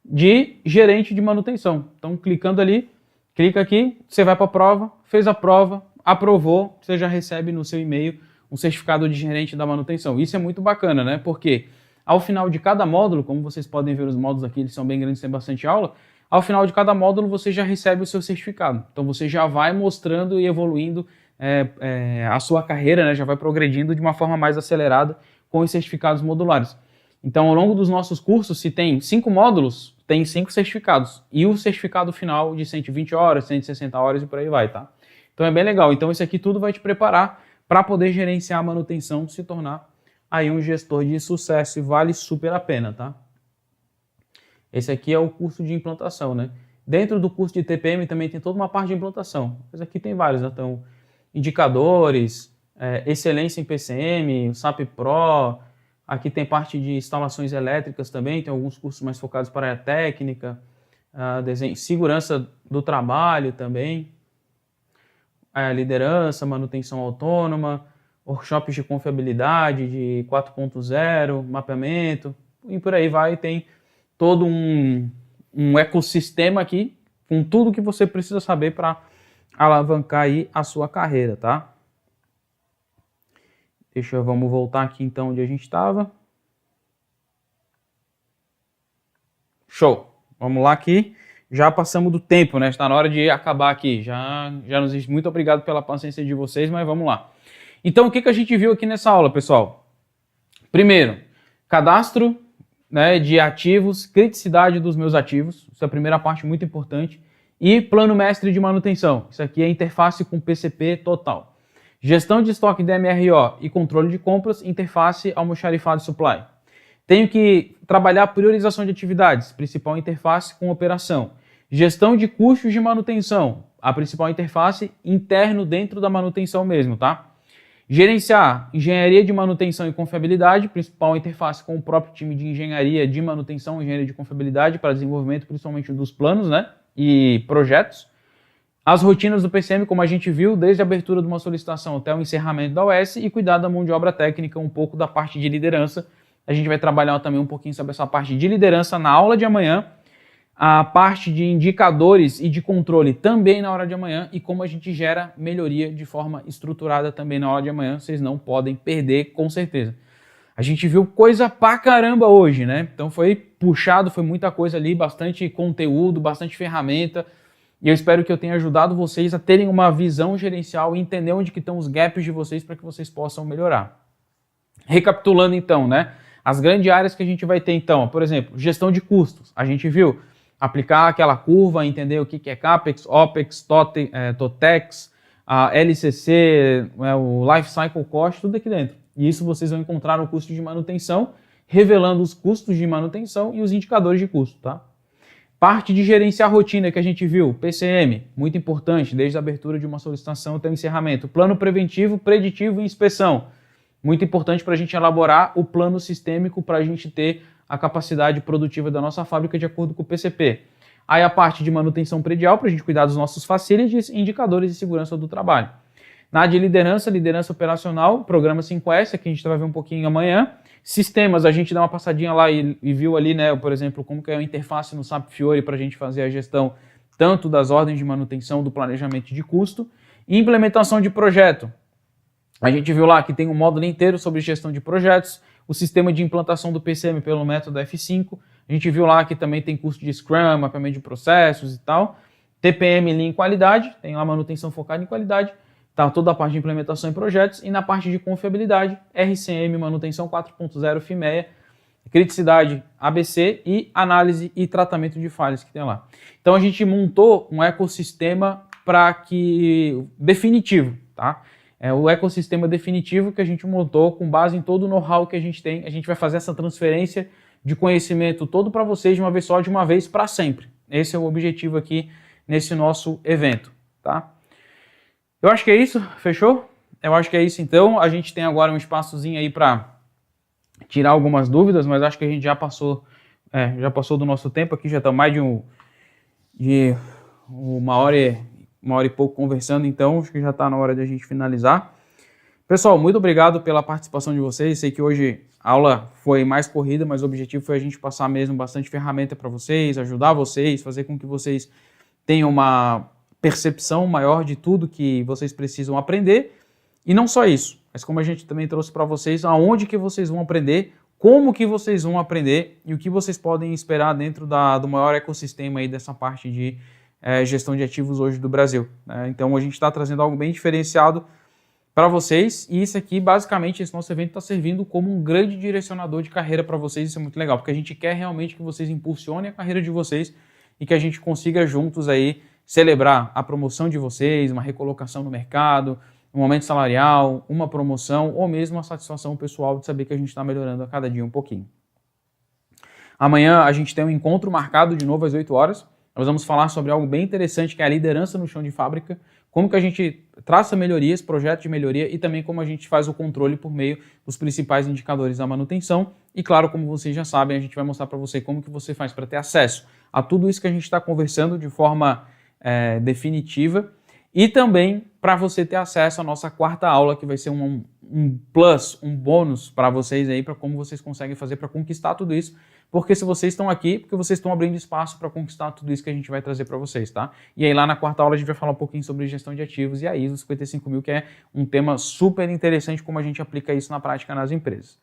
de gerente de manutenção. Então, clicando ali, clica aqui, você vai para a prova, fez a prova, aprovou, você já recebe no seu e-mail um certificado de gerente da manutenção. Isso é muito bacana, né? Porque ao final de cada módulo, como vocês podem ver os módulos aqui, eles são bem grandes, tem bastante aula, ao final de cada módulo você já recebe o seu certificado. Então, você já vai mostrando e evoluindo a sua carreira, né? Já vai progredindo de uma forma mais acelerada com os certificados modulares. Então, ao longo dos nossos cursos, se tem 5 módulos, tem 5 certificados. E o certificado final de 120 horas, 160 horas e por aí vai, tá? Então é bem legal. Então isso aqui tudo vai te preparar para poder gerenciar a manutenção, se tornar aí um gestor de sucesso e vale super a pena, tá? Esse aqui é o curso de implantação, né? Dentro do curso de TPM também tem toda uma parte de implantação. Mas aqui tem vários, né? Então, indicadores, excelência em PCM, o SAP Pro, Aqui tem parte de instalações elétricas também, tem alguns cursos mais focados para a área técnica, desenho, segurança do trabalho também, liderança, manutenção autônoma, workshops de confiabilidade, de 4.0, mapeamento, e por aí vai. Tem todo um ecossistema aqui, com tudo que você precisa saber para alavancar aí a sua carreira, tá? Vamos voltar aqui então onde a gente estava. Show! Vamos lá aqui. Já passamos do tempo, né? Está na hora de acabar aqui. Já nos diz muito obrigado pela paciência de vocês, mas vamos lá. Então, o que a gente viu aqui nessa aula, pessoal? Primeiro, cadastro, né, de ativos, criticidade dos meus ativos. Isso é a primeira parte muito importante. E plano mestre de manutenção. Isso aqui é interface com PCP total. Gestão de estoque DMRO e controle de compras, interface almoxarifado supply. Tenho que trabalhar priorização de atividades, principal interface com operação. Gestão de custos de manutenção, a principal interface interno dentro da manutenção mesmo, tá? Gerenciar engenharia de manutenção e confiabilidade, principal interface com o próprio time de engenharia de manutenção e engenharia de confiabilidade para desenvolvimento principalmente dos planos, né, e projetos. As rotinas do PCM, como a gente viu, desde a abertura de uma solicitação até o encerramento da OS, e cuidar da mão de obra técnica, um pouco da parte de liderança. A gente vai trabalhar também um pouquinho sobre essa parte de liderança na aula de amanhã, a parte de indicadores e de controle também na hora de amanhã, e como a gente gera melhoria de forma estruturada também na aula de amanhã. Vocês não podem perder, com certeza. A gente viu coisa pra caramba hoje, né? Então foi puxado, foi muita coisa ali, bastante conteúdo, bastante ferramenta, e eu espero que eu tenha ajudado vocês a terem uma visão gerencial e entender onde que estão os gaps de vocês para que vocês possam melhorar. Recapitulando então, né? As grandes áreas que a gente vai ter então, por exemplo, gestão de custos. A gente viu aplicar aquela curva, entender o que é CAPEX, OPEX, TOTEX, LCC, o Life Cycle Cost, tudo aqui dentro. E isso vocês vão encontrar no custo de manutenção, revelando os custos de manutenção e os indicadores de custo, tá? Parte de gerenciar a rotina que a gente viu, PCM, muito importante, desde a abertura de uma solicitação até o encerramento. Plano preventivo, preditivo e inspeção. Muito importante para a gente elaborar o plano sistêmico para a gente ter a capacidade produtiva da nossa fábrica de acordo com o PCP. Aí a parte de manutenção predial, para a gente cuidar dos nossos facilities, indicadores de segurança do trabalho. Na área de liderança, liderança operacional, programa 5S, que a gente vai ver um pouquinho amanhã. Sistemas, a gente dá uma passadinha lá e viu ali, né, por exemplo, como que é a interface no SAP Fiori para a gente fazer a gestão tanto das ordens de manutenção, do planejamento de custo. E implementação de projeto. A gente viu lá que tem um módulo inteiro sobre gestão de projetos, o sistema de implantação do PCM pelo método F5. A gente viu lá que também tem curso de Scrum, mapeamento de processos e tal. TPM Lean em qualidade, tem lá manutenção focada em qualidade. Tá, toda a parte de implementação em projetos, e na parte de confiabilidade, RCM, manutenção 4.0, FIMEA, criticidade ABC e análise e tratamento de falhas que tem lá. Então a gente montou um ecossistema definitivo, tá? É o ecossistema definitivo que a gente montou com base em todo o know-how que a gente tem. A gente vai fazer essa transferência de conhecimento todo para vocês de uma vez só, de uma vez para sempre. Esse é o objetivo aqui nesse nosso evento, tá? Eu acho que é isso, fechou? Eu acho que é isso então. A gente tem agora um espaçozinho aí para tirar algumas dúvidas, mas acho que a gente já passou do nosso tempo aqui, já está mais de uma hora e pouco conversando, então acho que já está na hora de a gente finalizar. Pessoal, muito obrigado pela participação de vocês. Sei que hoje a aula foi mais corrida, mas o objetivo foi a gente passar mesmo bastante ferramenta para vocês, ajudar vocês, fazer com que vocês tenham uma percepção maior de tudo que vocês precisam aprender. E não só isso, mas como a gente também trouxe para vocês aonde que vocês vão aprender, como que vocês vão aprender e o que vocês podem esperar dentro do maior ecossistema aí dessa parte de gestão de ativos hoje do Brasil, né? Então a gente está trazendo algo bem diferenciado para vocês, e isso aqui, basicamente, esse nosso evento está servindo como um grande direcionador de carreira para vocês. Isso é muito legal, porque a gente quer realmente que vocês impulsionem a carreira de vocês e que a gente consiga juntos aí celebrar a promoção de vocês, uma recolocação no mercado, um aumento salarial, uma promoção ou mesmo a satisfação pessoal de saber que a gente está melhorando a cada dia um pouquinho. Amanhã a gente tem um encontro marcado de novo às 8 horas. Nós vamos falar sobre algo bem interessante, que é a liderança no chão de fábrica, como que a gente traça melhorias, projetos de melhoria e também como a gente faz o controle por meio dos principais indicadores da manutenção. E claro, como vocês já sabem, a gente vai mostrar para você como que você faz para ter acesso a tudo isso que a gente está conversando de forma definitiva e também para você ter acesso à nossa quarta aula, que vai ser um plus, um bônus para vocês aí, para como vocês conseguem fazer para conquistar tudo isso. Porque se vocês estão aqui, porque vocês estão abrindo espaço para conquistar tudo isso que a gente vai trazer para vocês, tá? E aí lá na quarta aula a gente vai falar um pouquinho sobre gestão de ativos e a ISO 55000, que é um tema super interessante como a gente aplica isso na prática nas empresas.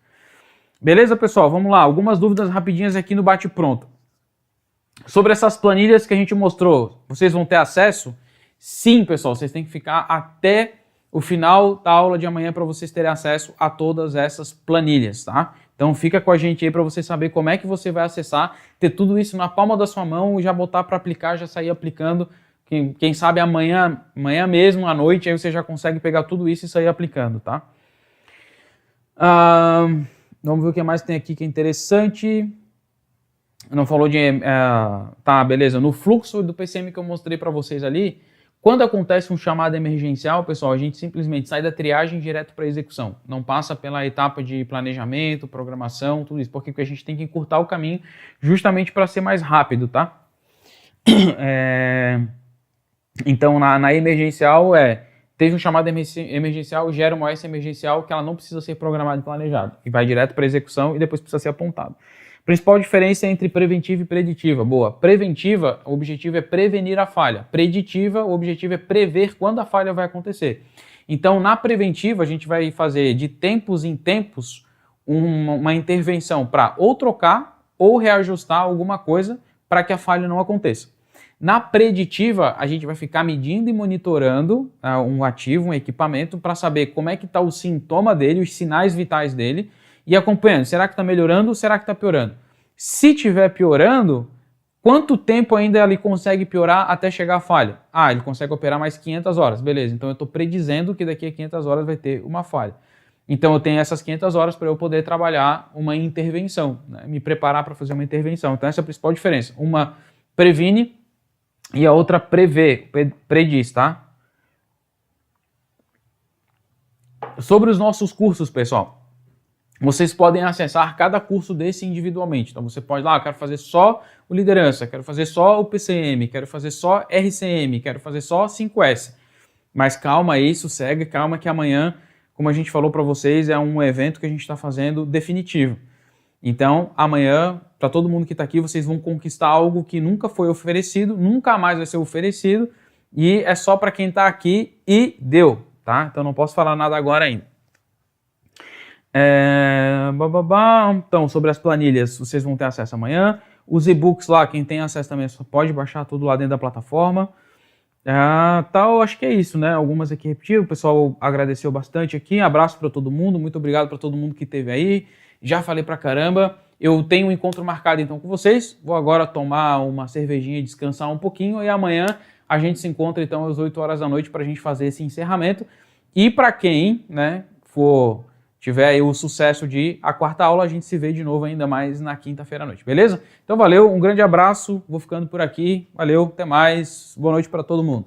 Beleza, pessoal? Vamos lá. Algumas dúvidas rapidinhas aqui no bate-pronto. Sobre essas planilhas que a gente mostrou, vocês vão ter acesso? Sim, pessoal. Vocês têm que ficar até o final da aula de amanhã para vocês terem acesso a todas essas planilhas, tá? Então fica com a gente aí para você saber como é que você vai acessar, ter tudo isso na palma da sua mão e já botar para aplicar, já sair aplicando. Quem sabe amanhã mesmo, à noite, aí você já consegue pegar tudo isso e sair aplicando, tá? Vamos ver o que mais tem aqui que é interessante. Não falou de... tá, beleza. No fluxo do PCM que eu mostrei para vocês ali, quando acontece um chamado emergencial, pessoal, a gente simplesmente sai da triagem direto para a execução. Não passa pela etapa de planejamento, programação, tudo isso. Porque a gente tem que encurtar o caminho justamente para ser mais rápido, tá? Então, na emergencial, teve um chamado emergencial, gera uma OS emergencial que ela não precisa ser programada e planejada. E vai direto para a execução e depois precisa ser apontado. Principal diferença entre preventiva e preditiva. Boa. Preventiva, o objetivo é prevenir a falha. Preditiva, o objetivo é prever quando a falha vai acontecer. Então, na preventiva, a gente vai fazer de tempos em tempos uma intervenção para ou trocar ou reajustar alguma coisa para que a falha não aconteça. Na preditiva, a gente vai ficar medindo e monitorando um ativo, um equipamento, para saber como é que está o sintoma dele, os sinais vitais dele, e acompanhando, será que está melhorando ou será que está piorando? Se estiver piorando, quanto tempo ainda ele consegue piorar até chegar a falha? Ele consegue operar mais 500 horas, beleza, então eu estou predizendo que daqui a 500 horas vai ter uma falha. Então eu tenho essas 500 horas para eu poder trabalhar uma intervenção, né? Me preparar para fazer uma intervenção. Então essa é a principal diferença. Uma previne e a outra prevê, prediz, tá? Sobre os nossos cursos, pessoal. Vocês podem acessar cada curso desse individualmente. Então você pode ir lá, quero fazer só o liderança, quero fazer só o PCM, quero fazer só RCM, quero fazer só 5S. Mas calma aí, sossega, calma que amanhã, como a gente falou para vocês, é um evento que a gente está fazendo definitivo. Então amanhã, para todo mundo que está aqui, vocês vão conquistar algo que nunca foi oferecido, nunca mais vai ser oferecido e é só para quem está aqui e deu, tá? Então não posso falar nada agora ainda. Então, sobre as planilhas, vocês vão ter acesso amanhã. Os e-books lá, quem tem acesso também só pode baixar tudo lá dentro da plataforma. Acho que é isso, né? Algumas aqui repetidas. O pessoal agradeceu bastante aqui. Abraço para todo mundo. Muito obrigado para todo mundo que esteve aí. Já falei pra caramba. Eu tenho um encontro marcado então com vocês. Vou agora tomar uma cervejinha, descansar um pouquinho. E amanhã a gente se encontra então às 8 horas da noite para a gente fazer esse encerramento. E para quem, né, tiver aí o sucesso de ir à quarta aula, a gente se vê de novo ainda mais na quinta-feira à noite, beleza? Então valeu, um grande abraço, vou ficando por aqui, valeu, até mais, boa noite para todo mundo.